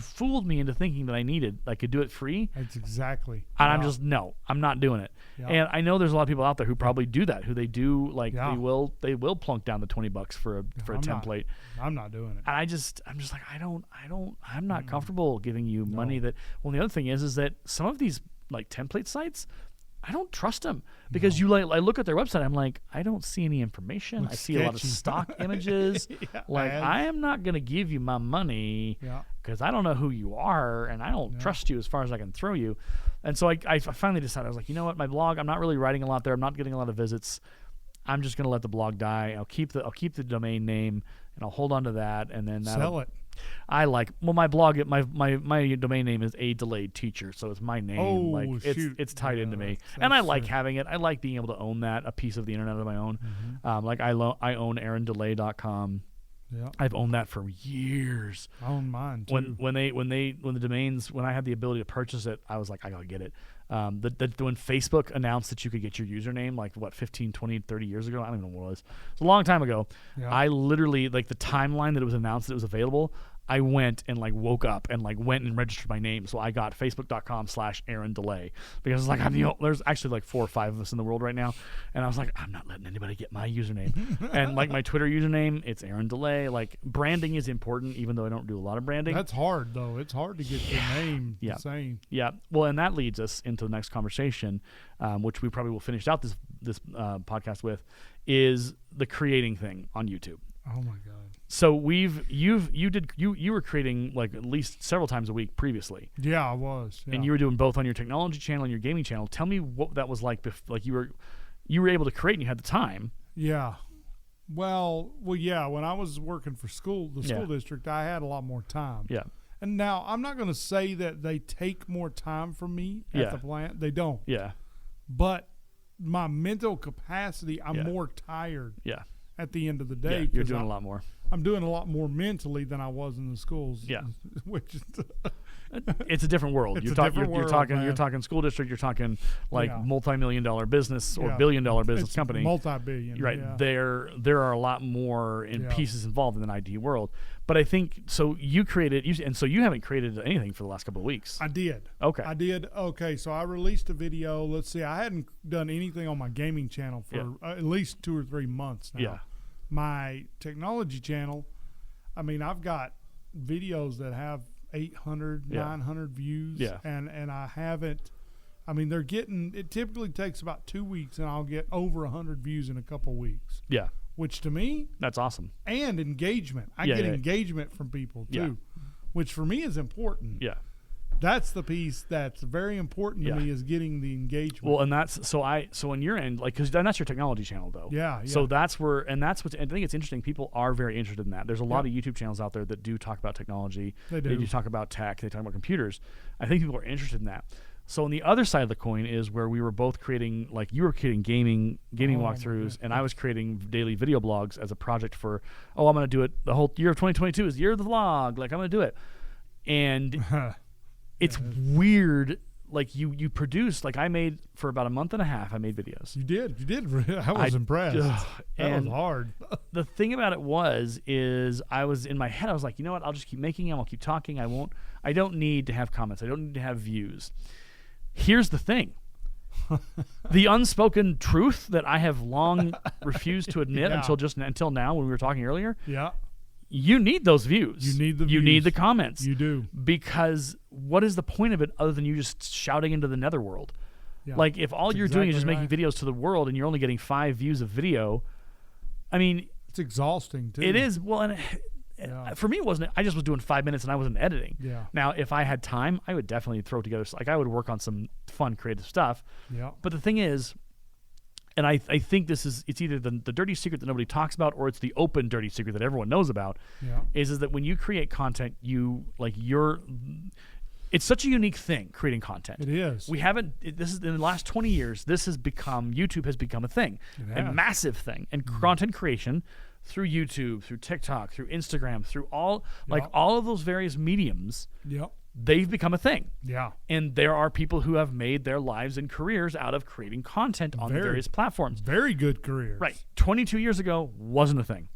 fooled me into thinking that I could do it free. That's exactly. And I'm just, no, I'm not doing it. Yeah. And I know there's a lot of people out there who probably do that, who they do like they will plunk down the $20 for a template. I'm not doing it. And I'm just like, I'm not comfortable giving you money that. Well, the other thing is that some of these like template sites, I don't trust them, because I look at their website, I'm like, I don't see any information. Looks I see a lot of stock images. I am not going to give you my money because I don't know who you are, and I don't trust you as far as I can throw you. And so I finally decided, I was like, you know what, my blog, I'm not really writing a lot there. I'm not getting a lot of visits. I'm just going to let the blog die. I'll keep the domain name, and I'll hold on to that, and then sell it. My blog, my domain name is A Delayed Teacher, so it's my name. It's tied into me, and I like having it. I like being able to own that, a piece of the internet of my own. Like I own AaronDelay.com, Yeah. I've owned that for years. I own mine too. When the domains, when I had the ability to purchase it, I was like, I gotta get it. When Facebook announced that you could get your username, like 15, 20, 30 years ago, I don't even know what it was. It's a long time ago. Yeah. I literally, like the timeline that it was announced that it was available, I went and like woke up and like went and registered my name. So I got facebook.com/Aaron Delay because like there's actually like 4 or 5 of us in the world right now. And I was like, I'm not letting anybody get my username. And like my Twitter username, it's Aaron Delay. Like branding is important, even though I don't do a lot of branding. That's hard though. It's hard to get your name the same. Yeah. Well, and that leads us into the next conversation, which we probably will finish out this podcast with, is the creating thing on YouTube. Oh my God. So you were creating like at least several times a week previously. Yeah, I was. Yeah. And you were doing both on your technology channel and your gaming channel. Tell me what that was like. Like you were able to create and you had the time. Yeah. Well, yeah. When I was working for the school district, I had a lot more time. Yeah. And now I'm not going to say that they take more time from me at the plant. They don't. Yeah. But my mental capacity, I'm more tired. Yeah. At the end of the day, yeah, you're doing a lot more. I'm doing a lot more mentally than I was in the schools. Yeah, which is it's a different world. You're talking school district. You're talking like multi-million-dollar business or billion-dollar business company. Multi-billion. Right. Yeah. There are a lot more pieces involved in an IT world. But I think so. You created, and so you haven't created anything for the last couple of weeks. I did. Okay. I did. Okay. So I released a video. Let's see. I hadn't done anything on my gaming channel for at least 2 or 3 months now. Yeah. My technology channel, I mean, I've got videos that have 800, 900 views. Yeah. And I haven't, I mean, it typically takes about 2 weeks and I'll get over 100 views in a couple weeks. Yeah. Which to me, that's awesome. And engagement. I get engagement from people too, which for me is important. Yeah. That's the piece that's very important to me, is getting the engagement. Well, and that's so on your end, like, because that's your technology channel though. Yeah. So that's where, and that's what I think it's interesting. People are very interested in that. There's a lot of YouTube channels out there that do talk about technology. They do. They do talk about tech. They talk about computers. I think people are interested in that. So on the other side of the coin is where we were both creating, like you were creating gaming walkthroughs, and I was creating daily video blogs as a project for, I'm going to do it. The whole year of 2022 is the year of the vlog. Like I'm going to do it. And it's weird. Like you produced, like I made for about a month and a half, I made videos. You did. I was impressed. That was hard. The thing about it is I was in my head, I was like, you know what? I'll just keep making them. I'll keep talking. I don't need to have comments. I don't need to have views. Here's the thing. The unspoken truth that I have long refused to admit until now when we were talking earlier. Yeah. You need those views. You need the views. You need the comments. You do. Because what is the point of it other than you just shouting into the netherworld? Yeah. Like if all you're doing is just making videos to the world and you're only getting 5 views of video, I mean, it's exhausting too. It is. Well, and for me, it wasn't. I just was doing 5 minutes and I wasn't editing. Yeah. Now, if I had time, I would definitely throw together. Like I would work on some fun, creative stuff. Yeah. But the thing is, and I think it's either the dirty secret that nobody talks about or it's the open dirty secret that everyone knows about. Yeah. Is that when you create content, it's such a unique thing, creating content. It is. This is in the last 20 years, YouTube has become a thing, a massive thing. And content creation through YouTube, through TikTok, through Instagram, through all of those various mediums, they've become a thing. Yeah. And there are people who have made their lives and careers out of creating content on various platforms. Very good careers. Right. 22 years ago wasn't a thing.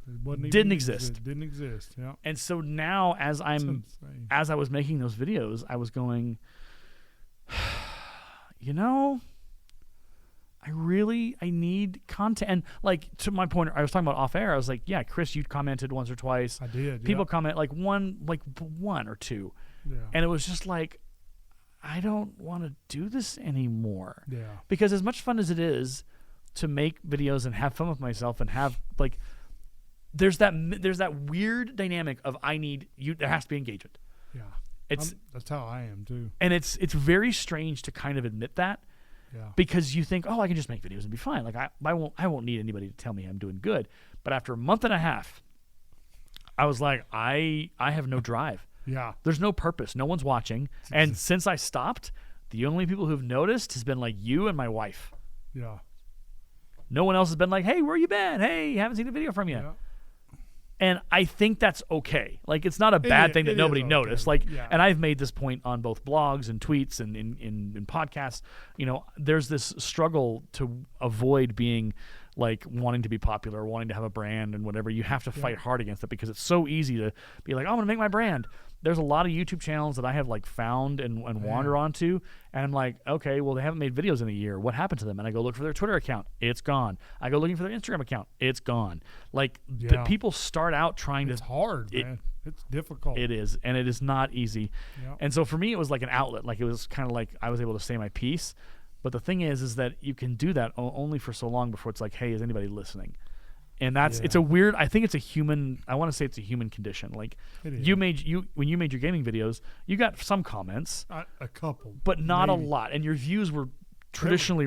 Didn't exist. It didn't exist. Yeah. And so now as I was making those videos, I was going, I need content. And like to my point, I was talking about off air. I was like, yeah, Chris, you commented once or twice. I did. People comment like one or two. Yeah. And it was just like, I don't want to do this anymore. Yeah. Because as much fun as it is to make videos and have fun with myself and have like, there's that weird dynamic of there has to be engagement. Yeah. That's how I am too. And it's very strange to kind of admit that. Yeah. Because you think, I can just make videos and be fine. Like I won't need anybody to tell me I'm doing good. But after a month and a half, I was like, I have no drive. Yeah. There's no purpose. No one's watching. And since I stopped, the only people who've noticed has been like you and my wife. Yeah. No one else has been like, hey, where you been? Hey, haven't seen a video from you. Yeah. And I think that's okay. Like, it's not a bad thing that nobody noticed. Like, and I've made this point on both blogs and tweets and in podcasts. You know, there's this struggle to avoid being like wanting to be popular, wanting to have a brand and whatever. You have to fight hard against it because it's so easy to be like, oh, I'm going to make my brand. There's a lot of YouTube channels that I have like found and wander onto, and I'm like, okay, well, they haven't made videos in a year. What happened to them? And I go look for their Twitter account. It's gone. I go looking for their Instagram account. It's gone. Like, people start out trying to. It's hard, man. It's difficult. It is, and it is not easy. Yep. And so for me, it was like an outlet. Like, it was kind of like I was able to say my piece. But the thing is that you can do that only for so long before it's like, hey, is anybody listening? And it's a weird. I think it's a human. I want to say it's a human condition. Like, when you made your gaming videos, you got some comments, a couple, but not a lot, and your views were traditionally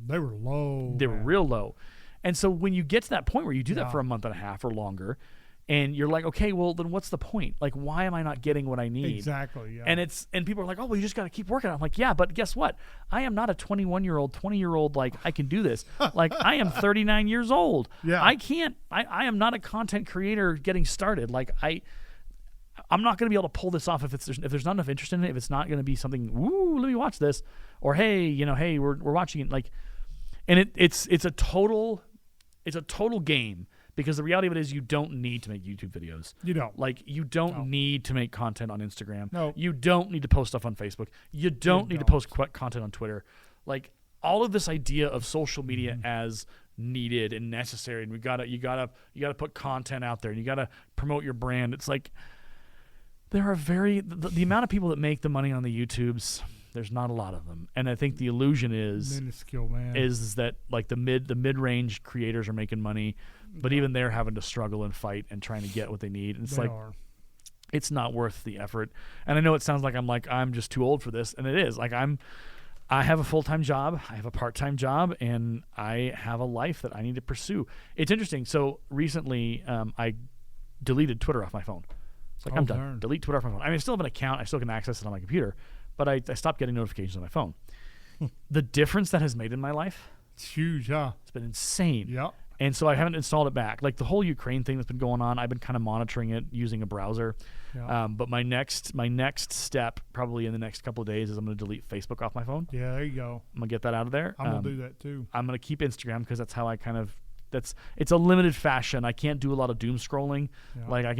they were low. They were real low, and so when you get to that point where you do that for a month and a half or longer, and you're like, okay, well then what's the point? Like, why am I not getting what I need? Exactly. Yeah. And people are like, oh, well, you just got to keep working. I'm like, yeah, but guess what? I am not a 21-year-old, 20-year-old. Like, I can do this. Like, I am 39 years old. Yeah. I can't. I am not a content creator getting started. Like, I'm not going to be able to pull this off if there's not enough interest in it. If it's not going to be something, woo, let me watch this, or hey, we're watching it. Like, and it's a total game. Because the reality of it is you don't need to make YouTube videos. You don't. Like, you don't need to make content on Instagram. No. You don't need to post stuff on Facebook. You don't need to post content on Twitter. Like, all of this idea of social media as needed and necessary, and you gotta put content out there, and you gotta promote your brand. It's like there are the amount of people that make the money on the YouTubes. There's not a lot of them, and I think the illusion is minuscule, man. Is that like the mid-range creators are making money, but even they're having to struggle and fight and trying to get what they need. And it's it's not worth the effort. And I know it sounds like I'm just too old for this, and it is. Like, I have a full-time job, I have a part-time job, and I have a life that I need to pursue. It's interesting. So recently, I deleted Twitter off my phone. It's like, I'm done. Delete Twitter off my phone. I mean, I still have an account. I still can access it on my computer. But I stopped getting notifications on my phone. The difference that has made in my life, it's huge, huh? It's been insane. Yeah. And so I haven't installed it back. Like, the whole Ukraine thing that's been going on, I've been kind of monitoring it using a browser. Yeah. But my next step, probably in the next couple of days, is I'm going to delete Facebook off my phone. Yeah, there you go. I'm going to get that out of there. I'm going to do that too. I'm going to keep Instagram because that's how I it's a limited fashion. I can't do a lot of doom scrolling. Yeah. Like, I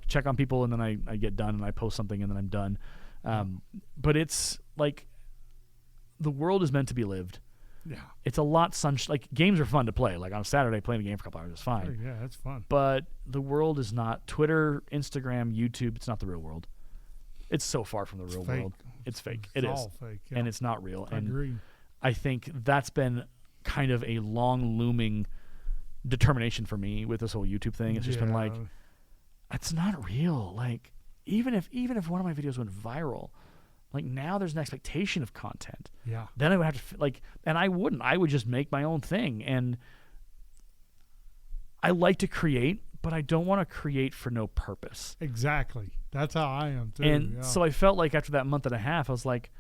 check on people and then I get done and I post something and then I'm done. But it's like the world is meant to be lived. Yeah. It's a lot like, games are fun to play. Like, on a Saturday, playing a game for a couple hours is fine. Sure, yeah, that's fun. But the world is not Twitter, Instagram, YouTube. It's not the real world. It's so far from the real world. It's fake. It is. All fake. Yeah. And it's not real. I agree. I think that's been kind of a long looming determination for me with this whole YouTube thing. It's just been like, it's not real. Like, even if one of my videos went viral, like, now there's an expectation of content. Yeah. Then I would have to and I wouldn't. I would just make my own thing. And I like to create, but I don't want to create for no purpose. Exactly. That's how I am too. And so I felt like after that month and a half, I was like,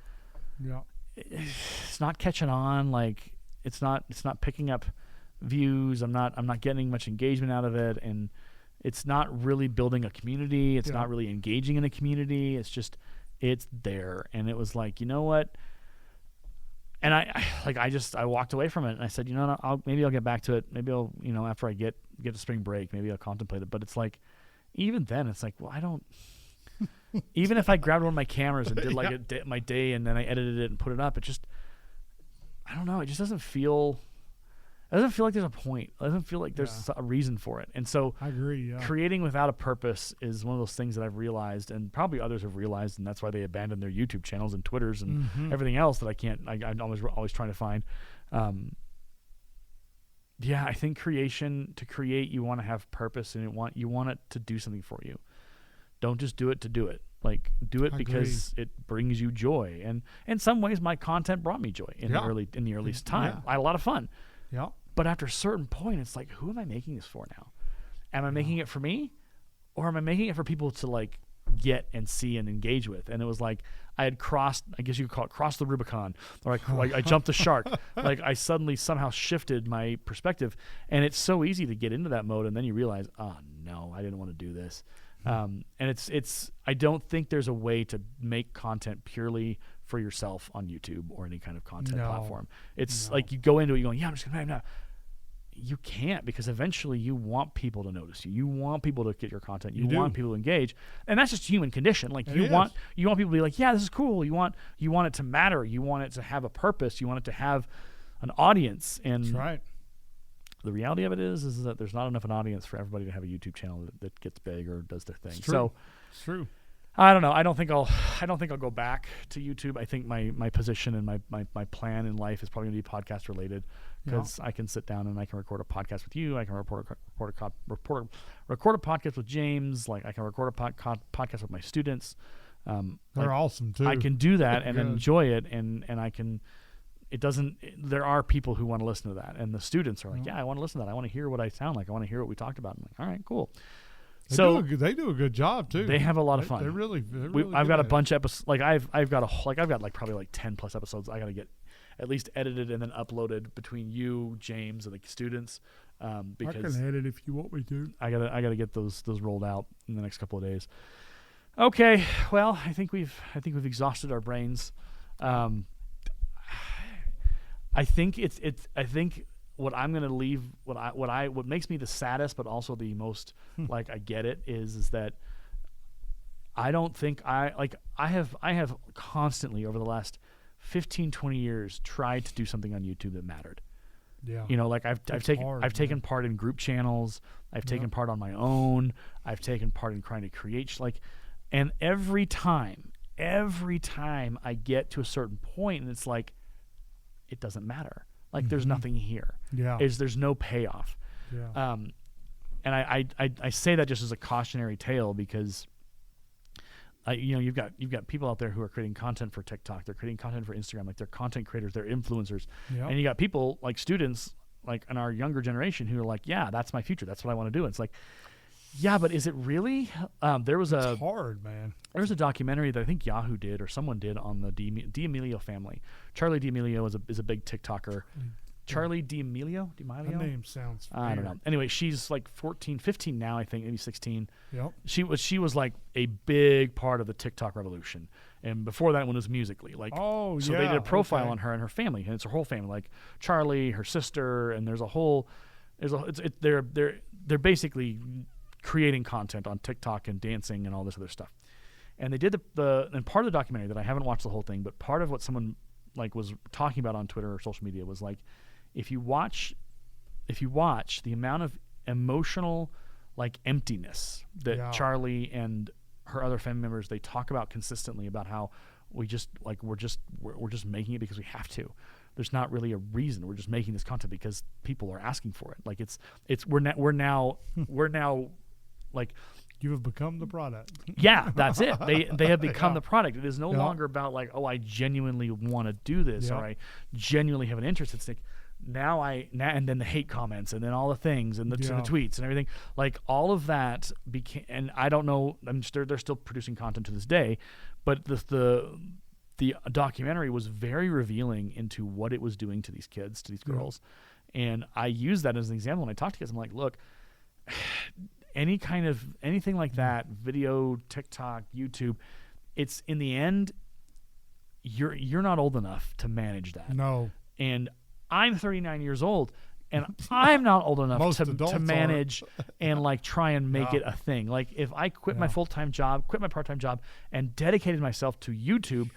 it's not catching on. Like, it's not picking up views. I'm not getting much engagement out of it, and it's not really building a community. It's not really engaging in a community. It's there. And it was like, you know what? And I walked away from it, and I said, maybe I'll get back to it. Maybe I'll, after I get to spring break, maybe I'll contemplate it. But it's like, even then, it's like, well, I don't. Even if I grabbed one of my cameras and did my day, and then I edited it and put it up, I don't know. It just doesn't feel. It doesn't feel like there's a point. It doesn't feel like there's a reason for it. And so I agree. Yeah. Creating without a purpose is one of those things that I've realized, and probably others have realized, and that's why they abandoned their YouTube channels and Twitters and everything else that I'm always trying to find. I think to create, you want to have purpose, and you want it to do something for you. Don't just do it to do it. Like, do it because it brings you joy. And in some ways, my content brought me joy in the early time. Yeah. I had a lot of fun. Yeah. But after a certain point, it's like, who am I making this for now? Am I making it for me, or am I making it for people to like get and see and engage with? And it was like I had crossed, I guess you could call it cross the Rubicon, or I jumped the shark. Like, I suddenly somehow shifted my perspective, and it's so easy to get into that mode, and then you realize, oh no, I didn't want to do this. And it's I don't think there's a way to make content purely for yourself on YouTube or any kind of content platform. It's like you go into it, you're going, yeah, I'm just going to, you can't, because eventually you want people to notice you. You want people to get your content. You want people to engage, and that's just human condition. Like you want people to be like, yeah, this is cool. You want it to matter. You want it to have a purpose. You want it to have an audience. And that's right. The reality of it is that there's not enough an audience for everybody to have a YouTube channel that gets big or does their thing. It's true. So it's true. I don't know. I don't think I'll go back to YouTube. I think my position and my plan in life is probably going to be podcast related, because I can sit down and I can record a podcast with you. I can record a podcast with James. Like I can record a podcast with my students. They're awesome too. I can do that and enjoy it, and I can. It doesn't. There are people who want to listen to that, and the students are like, yeah, I want to listen to that. I want to hear what I sound like. I want to hear what we talked about. I'm like, all right, cool. They do a good job too. They have a lot of fun. They're really I've got a bunch of episodes. Like I've got probably like 10 plus episodes. I got to get at least edited and then uploaded between you, James, and the students. Because I can edit if you want me to. I gotta get those rolled out in the next couple of days. Okay, well, I think we've exhausted our brains. I think what I'm gonna leave, what makes me the saddest, but also the most like I get it is that I don't think I have constantly over the last 15, 20 years tried to do something on YouTube that mattered. Yeah. You know, like I've taken part in group channels. I've taken part on my own. I've taken part in trying to create and every time I get to a certain point and it's like, it doesn't matter. Like there's nothing here. Yeah. There's no payoff. Yeah. And I say that just as a cautionary tale because you've got people out there who are creating content for TikTok, they're creating content for Instagram, like they're content creators, they're influencers. Yep. And you got people like students like in our younger generation who are like, yeah, that's my future. That's what I want to do. And it's like, yeah, but is it really? It's hard, man. There was a documentary that I think Yahoo did or someone did on the D'Amelio family. Charlie D'Amelio is a big TikToker. Charlie D'Amelio? That name sounds familiar. I don't know. Anyway, she's like 14, 15 now, I think, maybe 16. Yep. She was like a big part of the TikTok revolution. And before that, when it was Musical.ly, like, so they did a profile on her and her family, and it's her whole family, like Charlie, her sister, and they're basically creating content on TikTok and dancing and all this other stuff. And they did and part of the documentary that I haven't watched the whole thing, but part of what someone like was talking about on Twitter or social media was like, if you watch the amount of emotional like emptiness that Charlie and her other family members, they talk about consistently about how we're just making it because we have to. There's not really a reason. We're just making this content because people are asking for it. Like we're now like, you have become the product. Yeah, that's it. They have become the product. It is no longer about like, oh, I genuinely want to do this or I genuinely have an interest. It's like and then the hate comments and then all the things and the tweets and everything. Like all of that became, and I don't know, I'm sure they're still producing content to this day, but the documentary was very revealing into what it was doing to these kids, to these girls. And I use that as an example when I talk to kids. I'm like, look, anything like that, video, TikTok, YouTube, it's in the end, you're not old enough to manage that. No. And I'm 39 years old, and I'm not old enough to manage and like try and make it a thing. Like if I quit my full-time job, quit my part-time job, and dedicated myself to YouTube,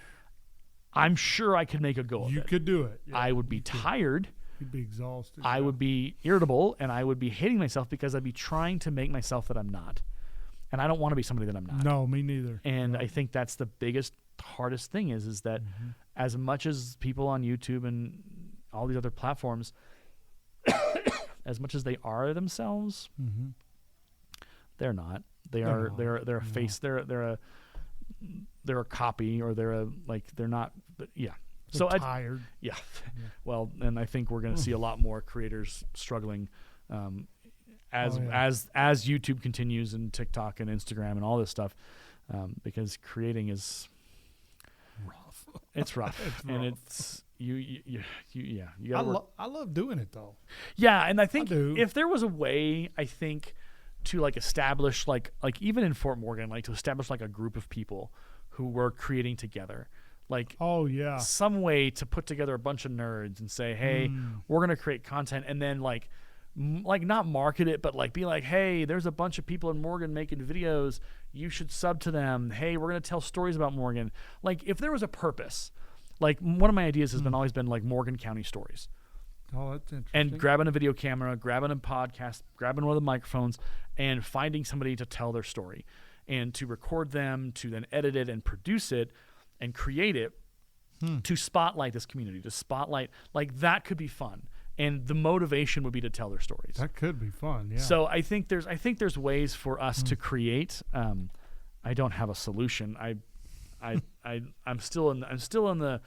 I'm sure I could make a go of it. You could do it. Yeah, I would be tired. You'd be exhausted. I would be irritable, and I would be hating myself because I'd be trying to make myself that I'm not. And I don't want to be somebody that I'm not. No, me neither. And I think that's the biggest, hardest thing is that as much as people on YouTube and all these other platforms, as much as they are themselves, they're not. They're a face. They're a copy, or they're not. But yeah. So tired. Yeah. Well, and I think we're going to see a lot more creators struggling as YouTube continues, and TikTok and Instagram and all this stuff, because creating is rough. It's rough, and it's you gotta I love doing it though. Yeah, and I think if there was a way, I think to like establish like even in Fort Morgan, like to establish like a group of people who were creating together. Like, some way to put together a bunch of nerds and say, hey, we're going to create content, and then like not market it, but like be like, hey, there's a bunch of people in Morgan making videos. You should sub to them. Hey, we're going to tell stories about Morgan. Like if there was a purpose, like one of my ideas has always been like Morgan County stories. Oh, that's interesting. And grabbing a video camera, grabbing a podcast, grabbing one of the microphones, and finding somebody to tell their story and to record them, to then edit it and produce it and create it to spotlight this community, to spotlight, like that could be fun. And the motivation would be to tell their stories. That could be fun, yeah. So I think there's ways for us to create. I don't have a solution. I'm still in the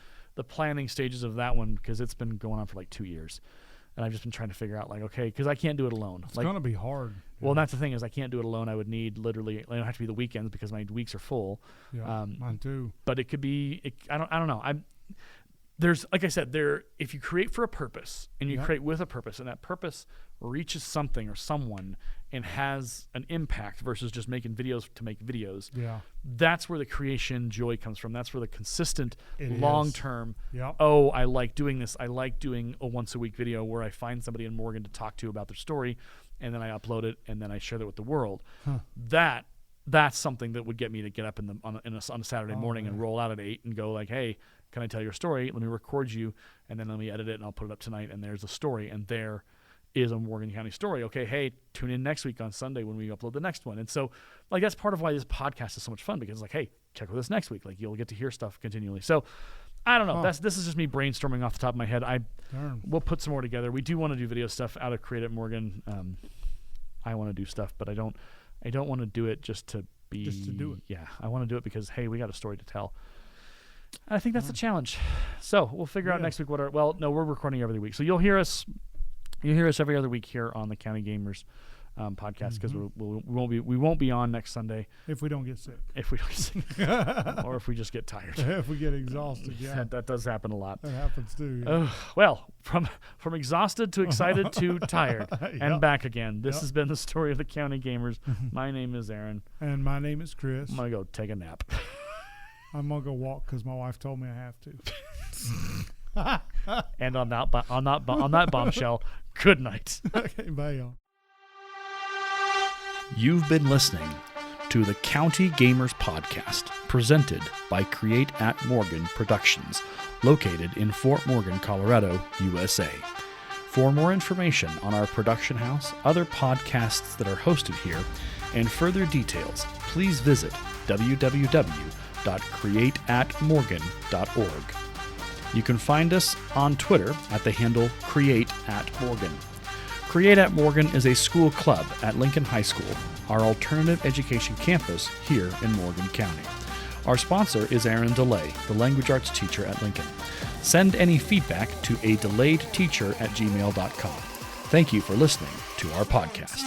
planning stages of that one because it's been going on for like 2 years. And I've just been trying to figure out, like, okay, because I can't do it alone. It's going to be hard. Well, and that's the thing is I can't do it alone. I would need literally, it don't have to be the weekends because my weeks are full. Yeah, mine too. But it could be, I don't know. There's, like I said, if you create for a purpose and you create with a purpose and that purpose reaches something or someone and has an impact versus just making videos to make videos, that's where the creation joy comes from. That's where the consistent long-term, oh, I like doing this. I like doing a once-a-week video where I find somebody in Morgan to talk to about their story, and then I upload it, and then I share that with the world. That's something that would get me to get up on a Saturday morning and roll out at 8 and go like, hey, can I tell your story? Let me record you, and then let me edit it, and I'll put it up tonight, and there's a story, and there is a Morgan County story. Okay, hey, tune in next week on Sunday when we upload the next one. And so, like, that's part of why this podcast is so much fun, because it's like, hey, check with us next week. Like, you'll get to hear stuff continually. So, I don't know. This is just me brainstorming off the top of my head. We'll put some more together. We do want to do video stuff out of Create at Morgan. I want to do stuff, but I don't want to do it just to do it. Yeah, I want to do it because, hey, we got a story to tell. I think that's the challenge. So we'll figure out next week we're recording every week. So you'll hear us every other week here on the County Gamers podcast because we won't be on next Sunday if we don't get sick. Or if we just get tired. If we get exhausted, that does happen a lot. That happens too. Yeah. Well, from exhausted to excited to tired and back again. This has been the story of the County Gamers. My name is Aaron, and my name is Chris. I'm gonna go take a nap. I'm gonna go walk because my wife told me I have to. And on that bombshell, good night. Okay, bye, y'all. You've been listening to the County Gamers Podcast, presented by Create at Morgan Productions, located in Fort Morgan, Colorado, USA. For more information on our production house, other podcasts that are hosted here, and further details, please visit www.createatmorgan.org. You can find us on Twitter at the handle CreateAtMorgan. Create at Morgan is a school club at Lincoln High School, our alternative education campus here in Morgan County. Our sponsor is Aaron DeLay, the language arts teacher at Lincoln. Send any feedback to adelayedteacher@gmail.com. Thank you for listening to our podcast.